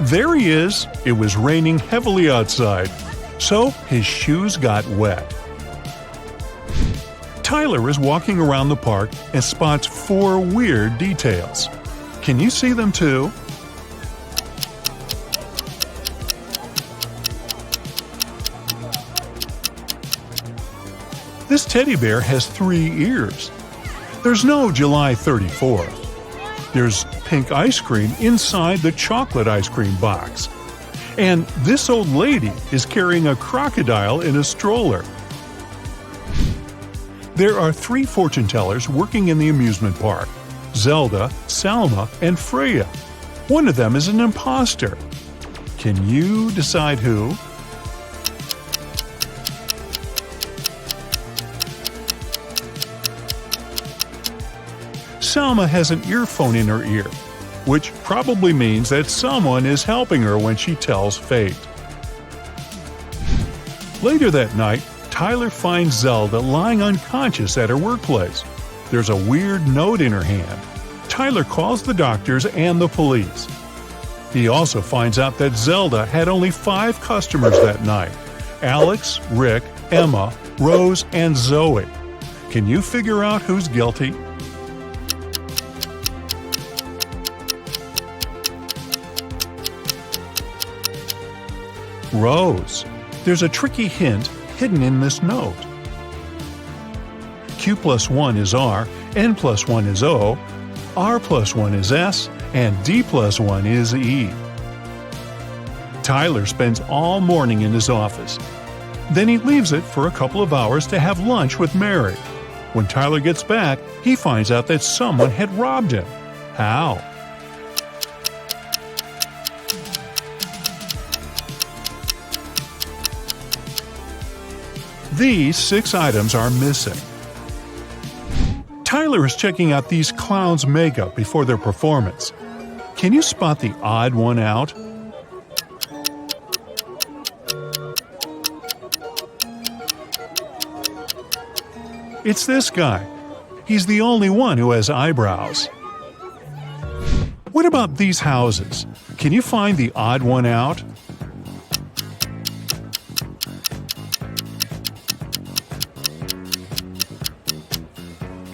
[SPEAKER 5] There he is. It was raining heavily outside, so his shoes got wet. Tyler is walking around the park and spots 4 weird details. Can you see them too? This teddy bear has 3 ears. There's no July 34th. There's pink ice cream inside the chocolate ice cream box. And this old lady is carrying a crocodile in a stroller. There are 3 fortune tellers working in the amusement park: Zelda, Salma, and Freya. One of them is an imposter. Can you decide who? Salma has an earphone in her ear, which probably means that someone is helping her when she tells fate. Later that night, Tyler finds Zelda lying unconscious at her workplace. There's a weird note in her hand. Tyler calls the doctors and the police. He also finds out that Zelda had only 5 customers that night: Alex, Rick, Emma, Rose, and Zoe. Can you figure out who's guilty? Rose. There's a tricky hint hidden in this note. Q plus 1 is R, N plus 1 is O, R plus 1 is S, and D plus 1 is E. Tyler spends all morning in his office. Then he leaves it for a couple of hours to have lunch with Mary. When Tyler gets back, he finds out that someone had robbed him. How? These 6 items are missing. Tyler is checking out these clowns' makeup before their performance. Can you spot the odd one out? It's this guy. He's the only one who has eyebrows. What about these houses? Can you find the odd one out?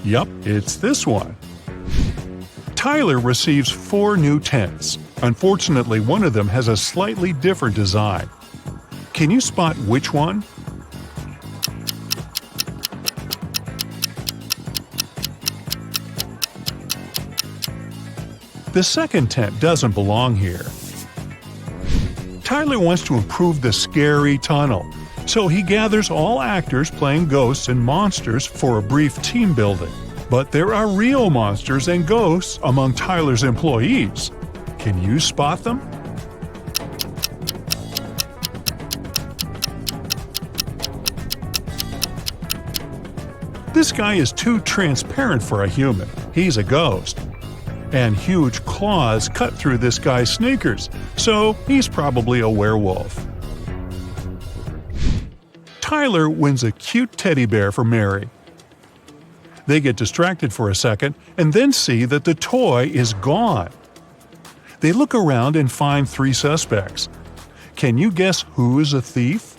[SPEAKER 5] Yup, it's this one. Tyler receives 4 new tents. Unfortunately, one of them has a slightly different design. Can you spot which one? The second tent doesn't belong here. Tyler wants to improve the scary tunnel, so he gathers all actors playing ghosts and monsters for a brief team building. But there are real monsters and ghosts among Tyler's employees. Can you spot them? This guy is too transparent for a human. He's a ghost. And huge claws cut through this guy's sneakers, so he's probably a werewolf. Tyler wins a cute teddy bear for Mary. They get distracted for a second and then see that the toy is gone. They look around and find 3 suspects. Can you guess who is a thief?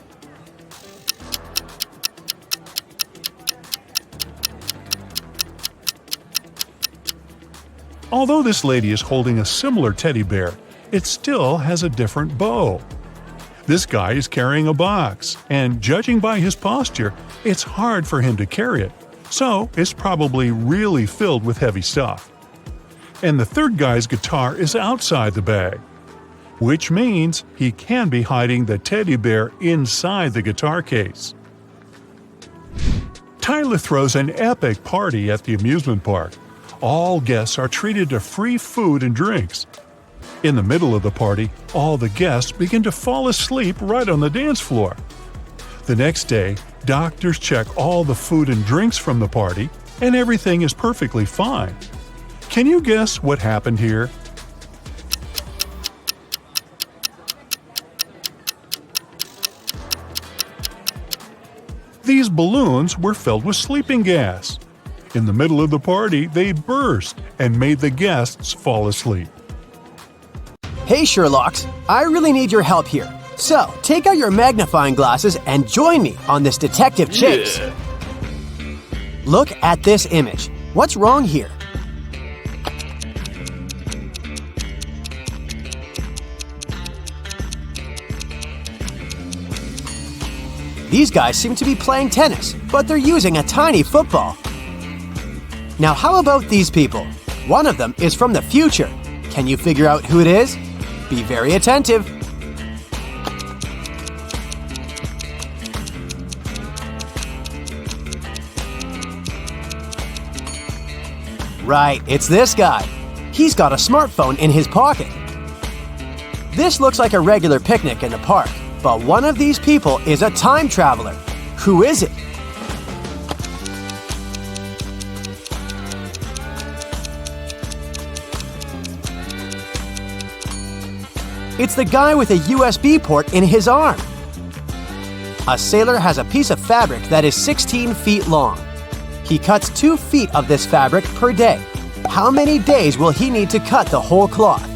[SPEAKER 5] Although this lady is holding a similar teddy bear, it still has a different bow. This guy is carrying a box, and judging by his posture, it's hard for him to carry it, so it's probably really filled with heavy stuff. And the third guy's guitar is outside the bag, which means he can be hiding the teddy bear inside the guitar case. Tyler throws an epic party at the amusement park. All guests are treated to free food and drinks. In the middle of the party, all the guests begin to fall asleep right on the dance floor. The next day, doctors check all the food and drinks from the party, and everything is perfectly fine. Can you guess what happened here? These balloons were filled with sleeping gas. In the middle of the party, they burst and made the guests fall asleep.
[SPEAKER 1] Hey Sherlocks, I really need your help here. So, take out your magnifying glasses and join me on this detective chase. Look at this image. What's wrong here? These guys seem to be playing tennis, but they're using a tiny football. Now how about these people? One of them is from the future. Can you figure out who it is? Be very attentive. Right, it's this guy. He's got a smartphone in his pocket. This looks like a regular picnic in the park, but one of these people is a time traveler. Who is it? It's the guy with a USB port in his arm. A sailor has a piece of fabric that is 16 feet long. He cuts 2 feet of this fabric per day. How many days will he need to cut the whole cloth?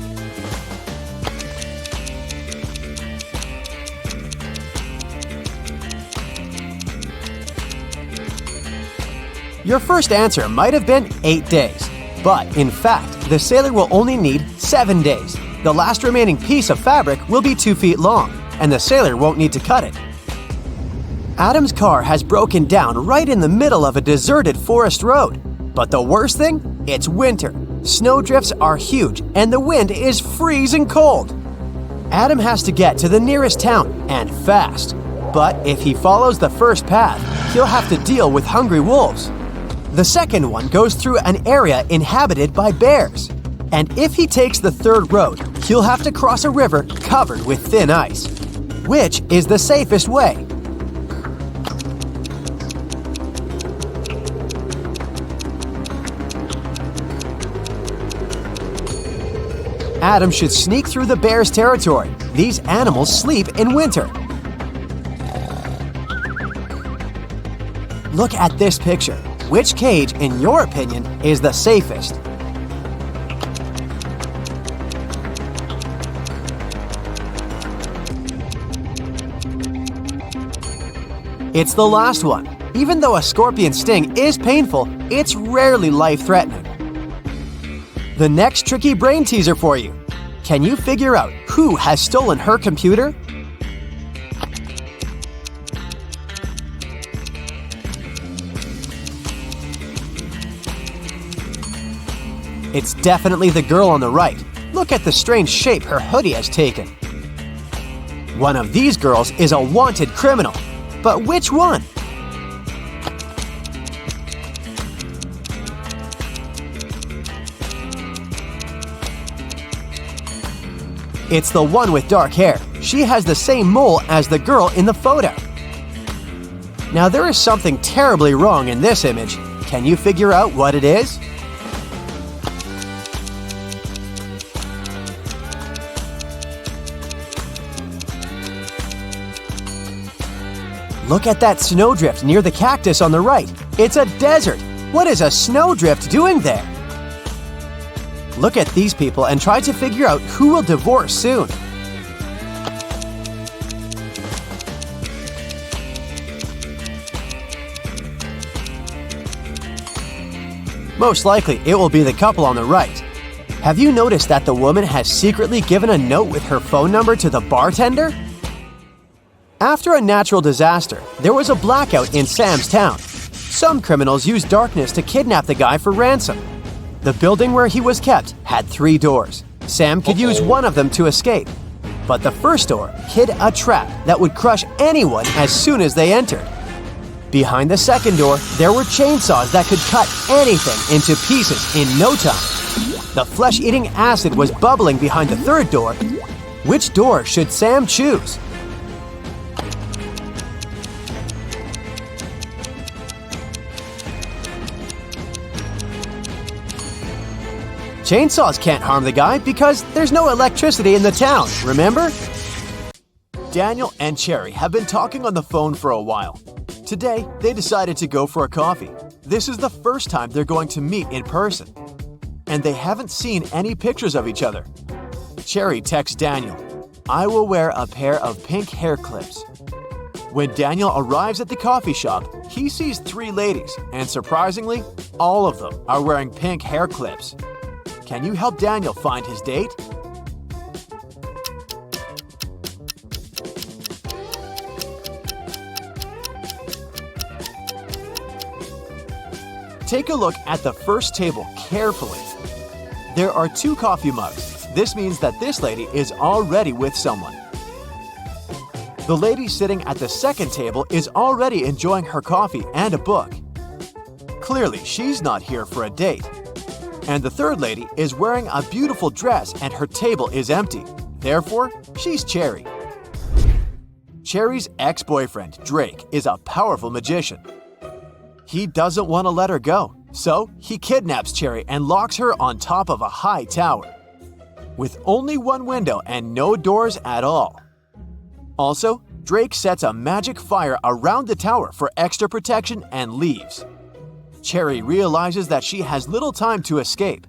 [SPEAKER 1] Your first answer might have been 8 days, but in fact, the sailor will only need 7 days. The last remaining piece of fabric will be 2 feet long, and the sailor won't need to cut it. Adam's car has broken down right in the middle of a deserted forest road. But the worst thing? It's winter. Snowdrifts are huge, and the wind is freezing cold. Adam has to get to the nearest town, and fast. But if he follows the first path, he'll have to deal with hungry wolves. The second one goes through an area inhabited by bears. And if he takes the third road, he'll have to cross a river covered with thin ice. Which is the safest way? Adam should sneak through the bear's territory. These animals sleep in winter. Look at this picture. Which cage, in your opinion, is the safest? It's the last one. Even though a scorpion sting is painful, it's rarely life-threatening. The next tricky brain teaser for you. Can you figure out who has stolen her computer? It's definitely the girl on the right. Look at the strange shape her hoodie has taken. One of these girls is a wanted criminal. But which one? It's the one with dark hair. She has the same mole as the girl in the photo. Now there is something terribly wrong in this image. Can you figure out what it is? Look at that snowdrift near the cactus on the right. It's a desert. What is a snowdrift doing there? Look at these people and try to figure out who will divorce soon. Most likely, it will be the couple on the right. Have you noticed that the woman has secretly given a note with her phone number to the bartender? After a natural disaster, there was a blackout in Sam's town. Some criminals used darkness to kidnap the guy for ransom. The building where he was kept had 3 doors. Sam could use one of them to escape. But the first door hid a trap that would crush anyone as soon as they entered. Behind the second door, there were chainsaws that could cut anything into pieces in no time. The flesh-eating acid was bubbling behind the third door. Which door should Sam choose? Chainsaws can't harm the guy because there's no electricity in the town, remember? Daniel and Cherry have been talking on the phone for a while. Today, they decided to go for a coffee. This is the first time they're going to meet in person. And they haven't seen any pictures of each other. Cherry texts Daniel, "I will wear a pair of pink hair clips." When Daniel arrives at the coffee shop, he sees 3 ladies, and surprisingly, all of them are wearing pink hair clips. Can you help Daniel find his date? Take a look at the first table carefully. There are 2 coffee mugs. This means that this lady is already with someone. The lady sitting at the second table is already enjoying her coffee and a book. Clearly, she's not here for a date. And the third lady is wearing a beautiful dress and her table is empty. Therefore, she's Cherry. Cherry's ex-boyfriend, Drake, is a powerful magician. He doesn't want to let her go, so he kidnaps Cherry and locks her on top of a high tower, with only 1 window and no doors at all. Also, Drake sets a magic fire around the tower for extra protection and leaves. Cherry realizes that she has little time to escape.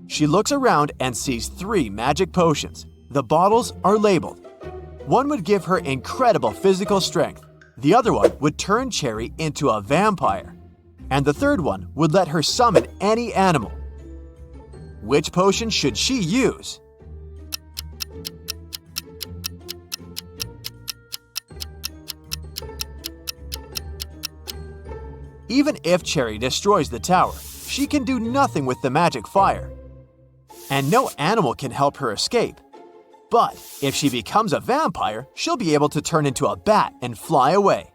[SPEAKER 1] She looks around and sees 3 magic potions. The bottles are labeled. One would give her incredible physical strength. The other one would turn Cherry into a vampire. And the third one would let her summon any animal. Which potion should she use? Even if Cherry destroys the tower, she can do nothing with the magic fire. And no animal can help her escape. But if she becomes a vampire, she'll be able to turn into a bat and fly away.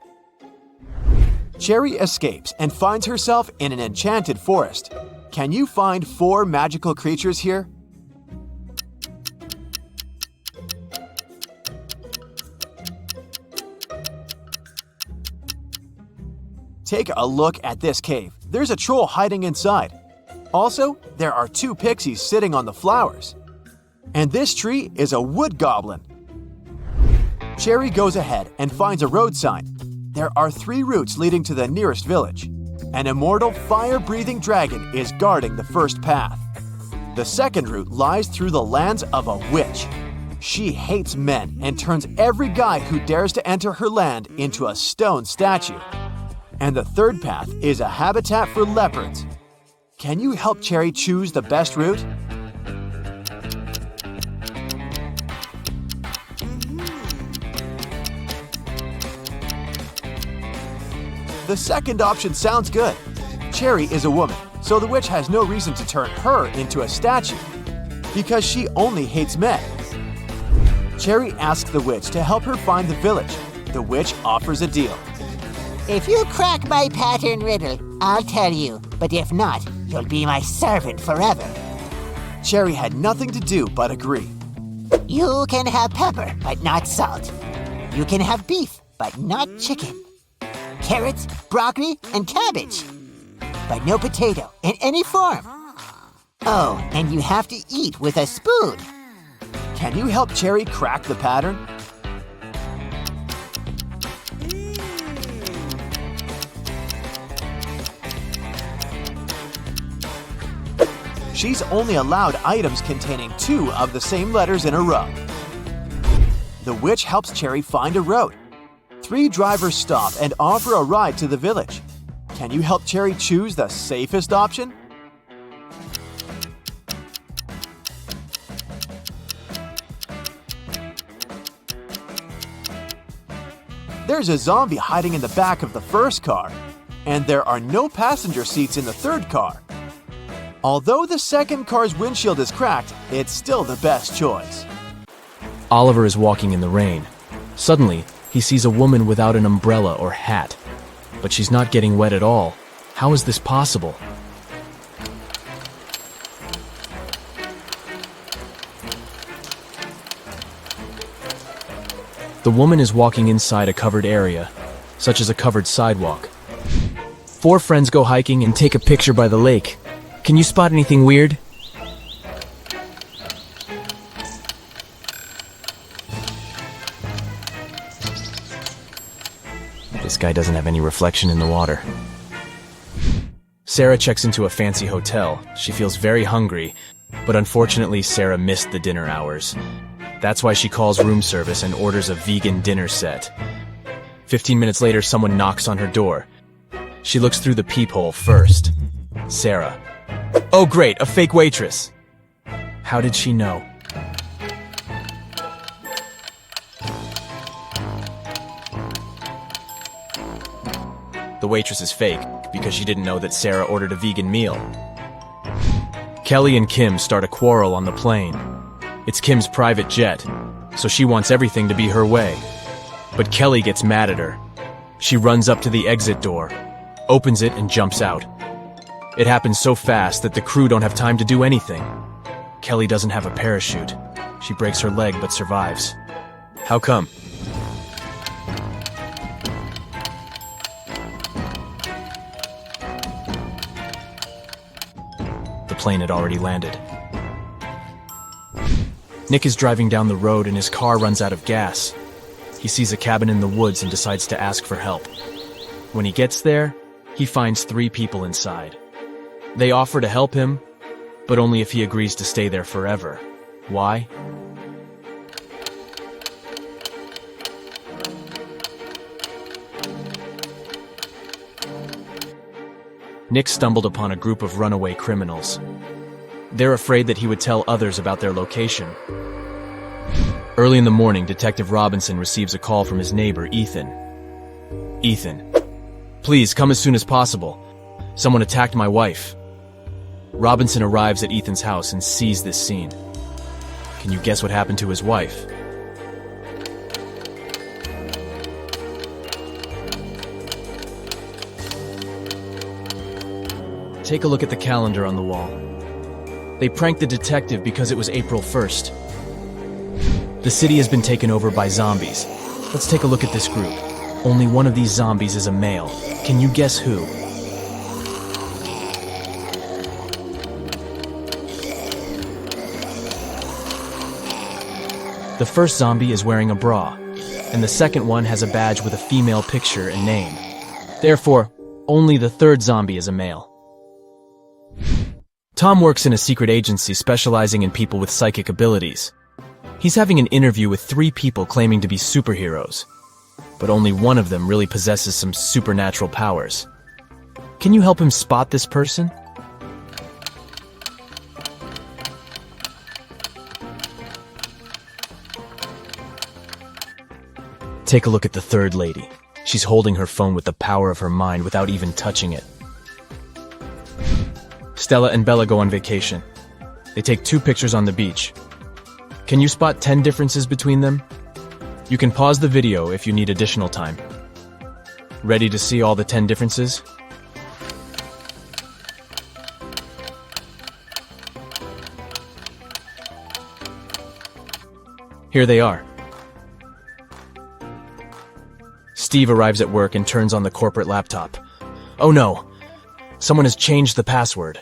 [SPEAKER 1] Cherry escapes and finds herself in an enchanted forest. Can you find 4 magical creatures here? Take a look at this cave. There's a troll hiding inside. Also, there are 2 pixies sitting on the flowers. And this tree is a wood goblin. Cherry goes ahead and finds a road sign. There are 3 routes leading to the nearest village. An immortal fire-breathing dragon is guarding the first path. The second route lies through the lands of a witch. She hates men and turns every guy who dares to enter her land into a stone statue. And the third path is a habitat for leopards. Can you help Cherry choose the best route? The second option sounds good. Cherry is a woman, so the witch has no reason to turn her into a statue, because she only hates men. Cherry asks the witch to help her find the village. The witch offers a deal.
[SPEAKER 4] If you crack my pattern riddle, I'll tell you. But if not, you'll be my servant forever.
[SPEAKER 1] Cherry had nothing to do but agree.
[SPEAKER 4] You can have pepper, but not salt. You can have beef, but not chicken. Carrots, broccoli, and cabbage, but no potato in any form. Oh, and you have to eat with a spoon.
[SPEAKER 1] Can you help Cherry crack the pattern? She's only allowed items containing 2 of the same letters in a row. The witch helps Cherry find a road. 3 drivers stop and offer a ride to the village. Can you help Cherry choose the safest option? There's a zombie hiding in the back of the first car, and there are no passenger seats in the third car. Although the second car's windshield is cracked, it's still the best choice.
[SPEAKER 6] Oliver is walking in the rain. Suddenly, he sees a woman without an umbrella or hat. But she's not getting wet at all. How is this possible? The woman is walking inside a covered area, such as a covered sidewalk. 4 friends go hiking and take a picture by the lake. Can you spot anything weird? This guy doesn't have any reflection in the water. Sarah checks into a fancy hotel. She feels very hungry, but unfortunately Sarah missed the dinner hours. That's why she calls room service and orders a vegan dinner set. 15 minutes later, someone knocks on her door. She looks through the peephole first. Sarah. Oh great, a fake waitress. How did she know? The waitress is fake because she didn't know that Sarah ordered a vegan meal. Kelly and Kim start a quarrel on the plane. It's Kim's private jet, so she wants everything to be her way. But Kelly gets mad at her. She runs up to the exit door, opens it, and jumps out. It happens so fast that the crew don't have time to do anything. Kelly doesn't have a parachute. She breaks her leg but survives. How come? The plane had already landed. Nick is driving down the road and his car runs out of gas. He sees a cabin in the woods and decides to ask for help. When he gets there, he finds 3 people inside. They offer to help him, but only if he agrees to stay there forever. Why? Nick stumbled upon a group of runaway criminals. They're afraid that he would tell others about their location. Early in the morning, Detective Robinson receives a call from his neighbor, Ethan. Ethan, please come as soon as possible. Someone attacked my wife. Robinson arrives at Ethan's house and sees this scene. Can you guess what happened to his wife? Take a look at the calendar on the wall. They pranked the detective because it was April 1st. The city has been taken over by zombies. Let's take a look at this group. Only one of these zombies is a male. Can you guess who? The first zombie is wearing a bra, and the second one has a badge with a female picture and name. Therefore, only the third zombie is a male. Tom works in a secret agency specializing in people with psychic abilities. He's having an interview with 3 people claiming to be superheroes, but only one of them really possesses some supernatural powers. Can you help him spot this person? Take a look at the third lady. She's holding her phone with the power of her mind without even touching it. Stella and Bella go on vacation. They take 2 pictures on the beach. Can you spot 10 differences between them? You can pause the video if you need additional time. Ready to see all the 10 differences? Here they are. Steve arrives at work and turns on the corporate laptop. Oh no! Someone has changed the password.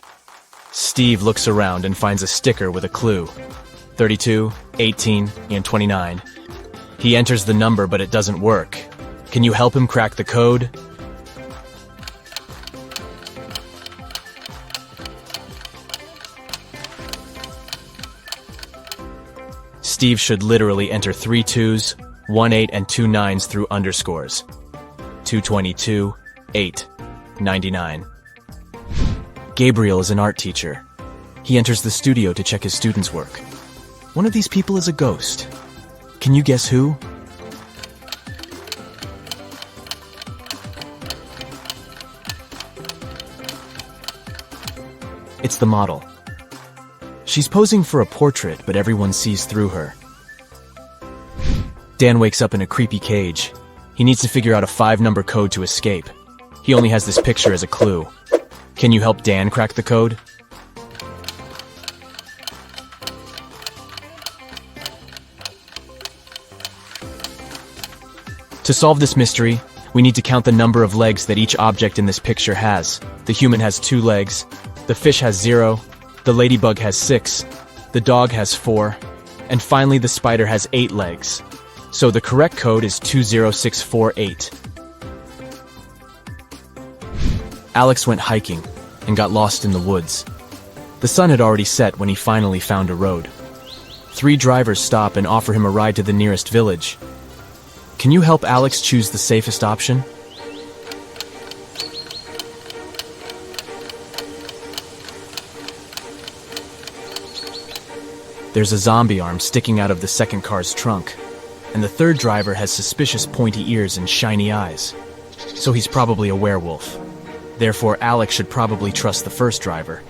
[SPEAKER 6] Steve looks around and finds a sticker with a clue. 32, 18, and 29. He enters the number, but it doesn't work. Can you help him crack the code? Steve should literally enter 3 2s, 1 8, and 2 9s through underscores. 222, 8, 99. Gabriel is an art teacher. He enters the studio to check his students' work. One of these people is a ghost. Can you guess who? It's the model. She's posing for a portrait, but everyone sees through her. Dan wakes up in a creepy cage. He needs to figure out a 5-number code to escape. He only has this picture as a clue. Can you help Dan crack the code? To solve this mystery, we need to count the number of legs that each object in this picture has. The human has 2 legs, the fish has 0, the ladybug has 6, the dog has 4, and finally the spider has 8 legs. So the correct code is 20648. Alex went hiking and got lost in the woods. The sun had already set when he finally found a road. 3 drivers stop and offer him a ride to the nearest village. Can you help Alex choose the safest option? There's a zombie arm sticking out of the second car's trunk, and the third driver has suspicious pointy ears and shiny eyes. So he's probably a werewolf. Therefore, Alex should probably trust the first driver.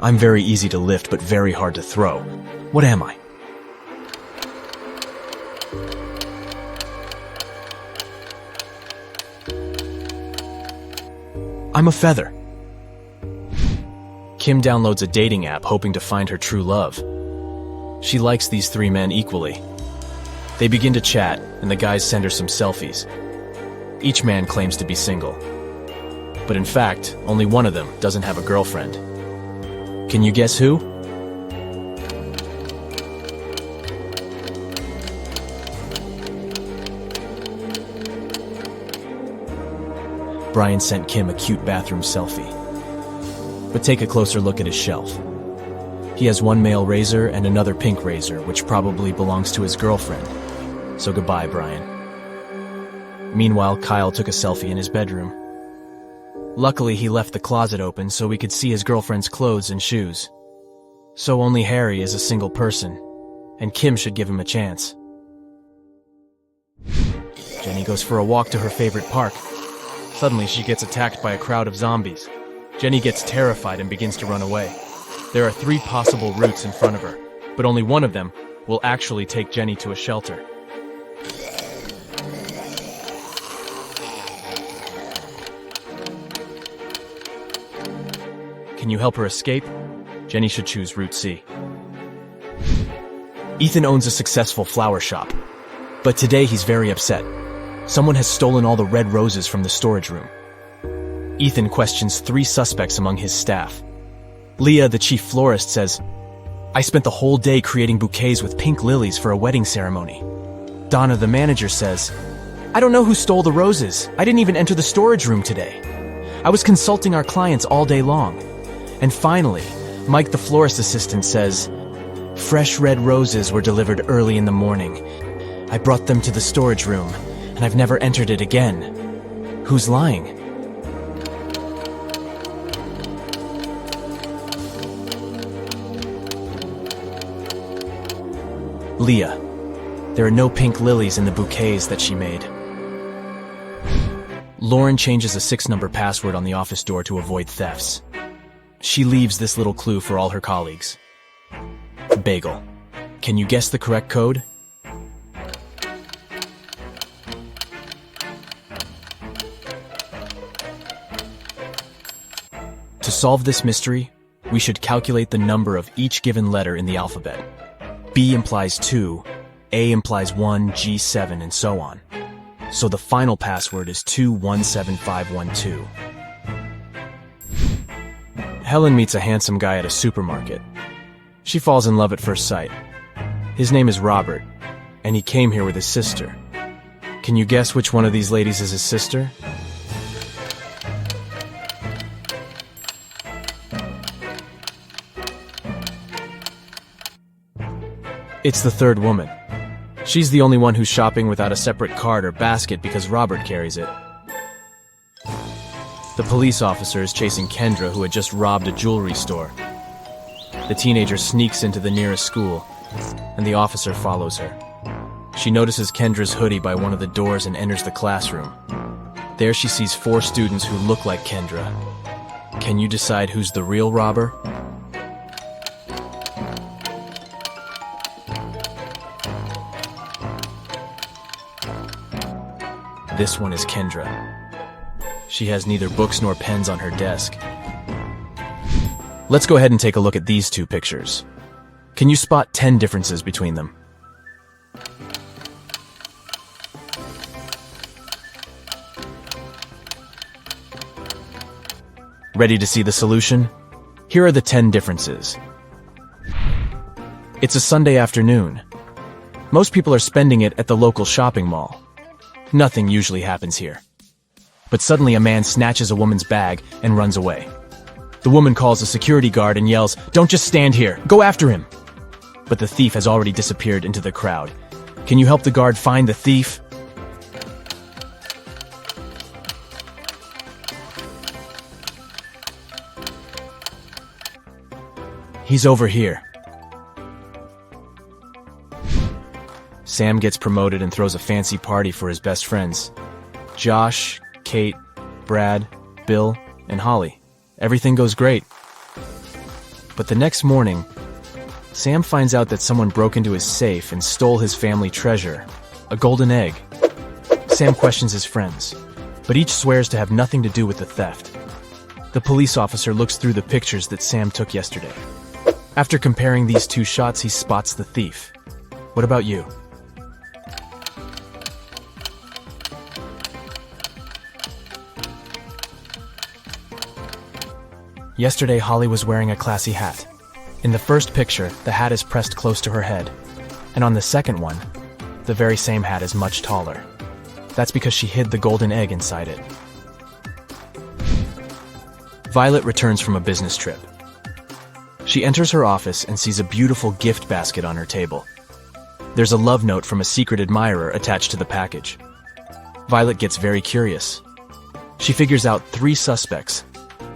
[SPEAKER 6] I'm very easy to lift, but very hard to throw. What am I? I'm a feather. Kim downloads a dating app hoping to find her true love. She likes these 3 men equally. They begin to chat, and the guys send her some selfies. Each man claims to be single. But in fact, only one of them doesn't have a girlfriend. Can you guess who? Brian sent Kim a cute bathroom selfie. But take a closer look at his shelf. He has 1 male razor and another pink razor, which probably belongs to his girlfriend. So goodbye, Brian. Meanwhile, Kyle took a selfie in his bedroom. Luckily, he left the closet open so we could see his girlfriend's clothes and shoes. So only Harry is a single person, and Kim should give him a chance. Jenny goes for a walk to her favorite park. Suddenly, she gets attacked by a crowd of zombies. Jenny gets terrified and begins to run away. There are 3 possible routes in front of her, but only one of them will actually take Jenny to a shelter. Can you help her escape? Jenny should choose Route C. Ethan owns a successful flower shop, but today he's very upset. Someone has stolen all the red roses from the storage room. Ethan questions 3 suspects among his staff. Leah, the chief florist, says, "I spent the whole day creating bouquets with pink lilies for a wedding ceremony." Donna, the manager, says, "I don't know who stole the roses. I didn't even enter the storage room today. I was consulting our clients all day long." And finally, Mike, the florist assistant, says, "Fresh red roses were delivered early in the morning. I brought them to the storage room, and I've never entered it again. Who's lying?" Leah. There are no pink lilies in the bouquets that she made. Lauren changes a 6-number password on the office door to avoid thefts. She leaves this little clue for all her colleagues. Bagel. Can you guess the correct code? To solve this mystery, we should calculate the number of each given letter in the alphabet. B implies 2, A implies 1, G 7, and so on. So the final password is 217512. Helen meets a handsome guy at a supermarket. She falls in love at first sight. His name is Robert, and he came here with his sister. Can you guess which one of these ladies is his sister? It's the third woman. She's the only one who's shopping without a separate cart or basket because Robert carries it. The police officer is chasing Kendra, who had just robbed a jewelry store. The teenager sneaks into the nearest school, and the officer follows her. She notices Kendra's hoodie by one of the doors and enters the classroom. There she sees 4 students who look like Kendra. Can you decide who's the real robber? This one is Kendra. She has neither books nor pens on her desk. Let's go ahead and take a look at these 2 pictures. Can you spot 10 differences between them? Ready to see the solution? Here are the 10 differences. It's a Sunday afternoon. Most people are spending it at the local shopping mall. Nothing usually happens here. But suddenly a man snatches a woman's bag and runs away. The woman calls a security guard and yells, "Don't just stand here, go after him!" But the thief has already disappeared into the crowd. Can you help the guard find the thief? He's over here. Sam gets promoted and throws a fancy party for his best friends. Josh, Kate, Brad, Bill, and Holly. Everything goes great. But the next morning, Sam finds out that someone broke into his safe and stole his family treasure, a golden egg. Sam questions his friends, but each swears to have nothing to do with the theft. The police officer looks through the pictures that Sam took yesterday. After comparing these 2 shots, he spots the thief. What about you? Yesterday, Holly was wearing a classy hat. In the first picture, the hat is pressed close to her head. And on the second one, the very same hat is much taller. That's because she hid the golden egg inside it. Violet returns from a business trip. She enters her office and sees a beautiful gift basket on her table. There's a love note from a secret admirer attached to the package. Violet gets very curious. She figures out 3 suspects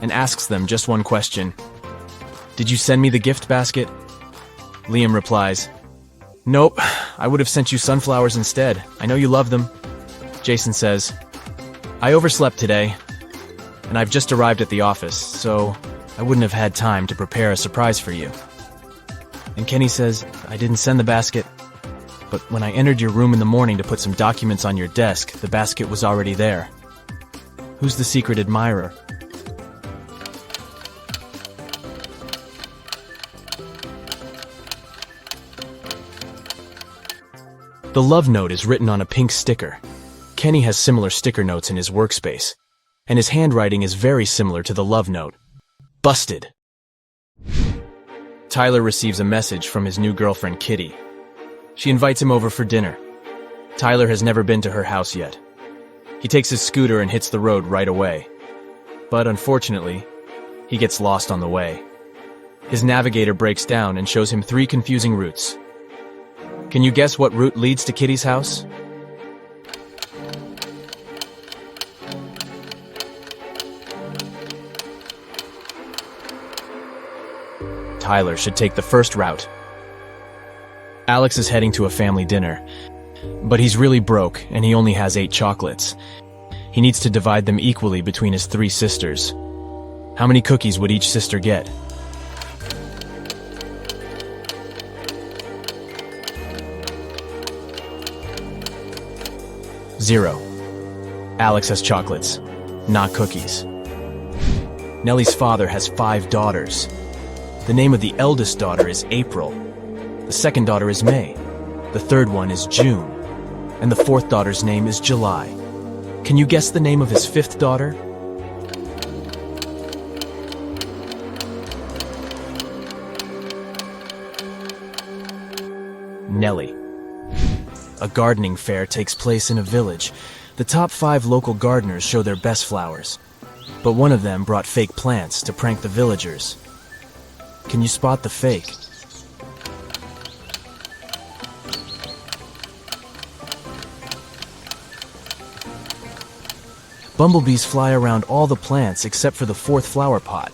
[SPEAKER 6] and asks them just one question. "Did you send me the gift basket?" Liam replies, "Nope, I would have sent you sunflowers instead. I know you love them." Jason says, "I overslept today, and I've just arrived at the office, so I wouldn't have had time to prepare a surprise for you." And Kenny says, "I didn't send the basket, but when I entered your room in the morning to put some documents on your desk, the basket was already there." Who's the secret admirer? The love note is written on a pink sticker. Kenny has similar sticker notes in his workspace, and his handwriting is very similar to the love note. Busted. Tyler receives a message from his new girlfriend, Kitty. She invites him over for dinner. Tyler has never been to her house yet. He takes his scooter and hits the road right away. But unfortunately, he gets lost on the way. His navigator breaks down and shows him 3 confusing routes. Can you guess what route leads to Kitty's house? Tyler should take the first route. Alex is heading to a family dinner, but he's really broke and he only has 8 chocolates. He needs to divide them equally between his 3 sisters. How many cookies would each sister get? Zero. Alex has chocolates, not cookies. Nellie's father has 5 daughters. The name of the eldest daughter is April. The second daughter is May. The third one is June. And the 4th daughter's name is July. Can you guess the name of his 5th daughter? Nellie. A gardening fair takes place in a village. The top 5 local gardeners show their best flowers. But one of them brought fake plants to prank the villagers. Can you spot the fake? Bumblebees fly around all the plants except for the fourth flower pot.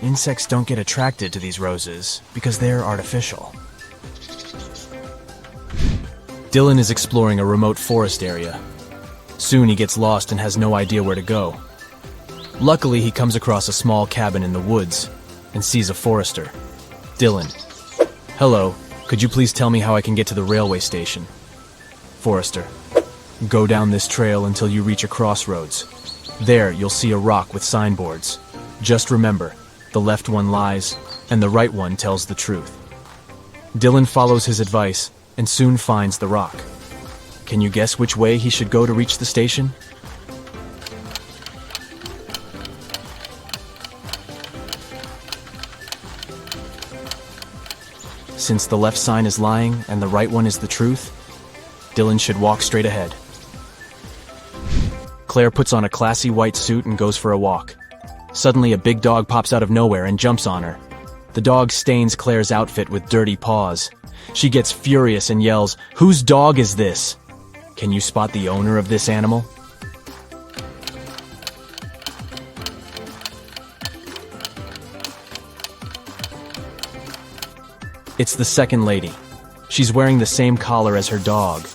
[SPEAKER 6] Insects don't get attracted to these roses because they're artificial. Dylan is exploring a remote forest area. Soon he gets lost and has no idea where to go. Luckily, he comes across a small cabin in the woods and sees a forester. Dylan. Hello, could you please tell me how I can get to the railway station? Forester. Go down this trail until you reach a crossroads. There, you'll see a rock with signboards. Just remember, the left one lies, and the right one tells the truth. Dylan follows his advice and soon finds the rock. Can you guess which way he should go to reach the station? Since the left sign is lying and the right one is the truth, Dylan should walk straight ahead. Claire puts on a classy white suit and goes for a walk. Suddenly, a big dog pops out of nowhere and jumps on her. The dog stains Claire's outfit with dirty paws. She gets furious and yells, "Whose dog is this?" Can you spot the owner of this animal? It's the second lady. She's wearing the same collar as her dog,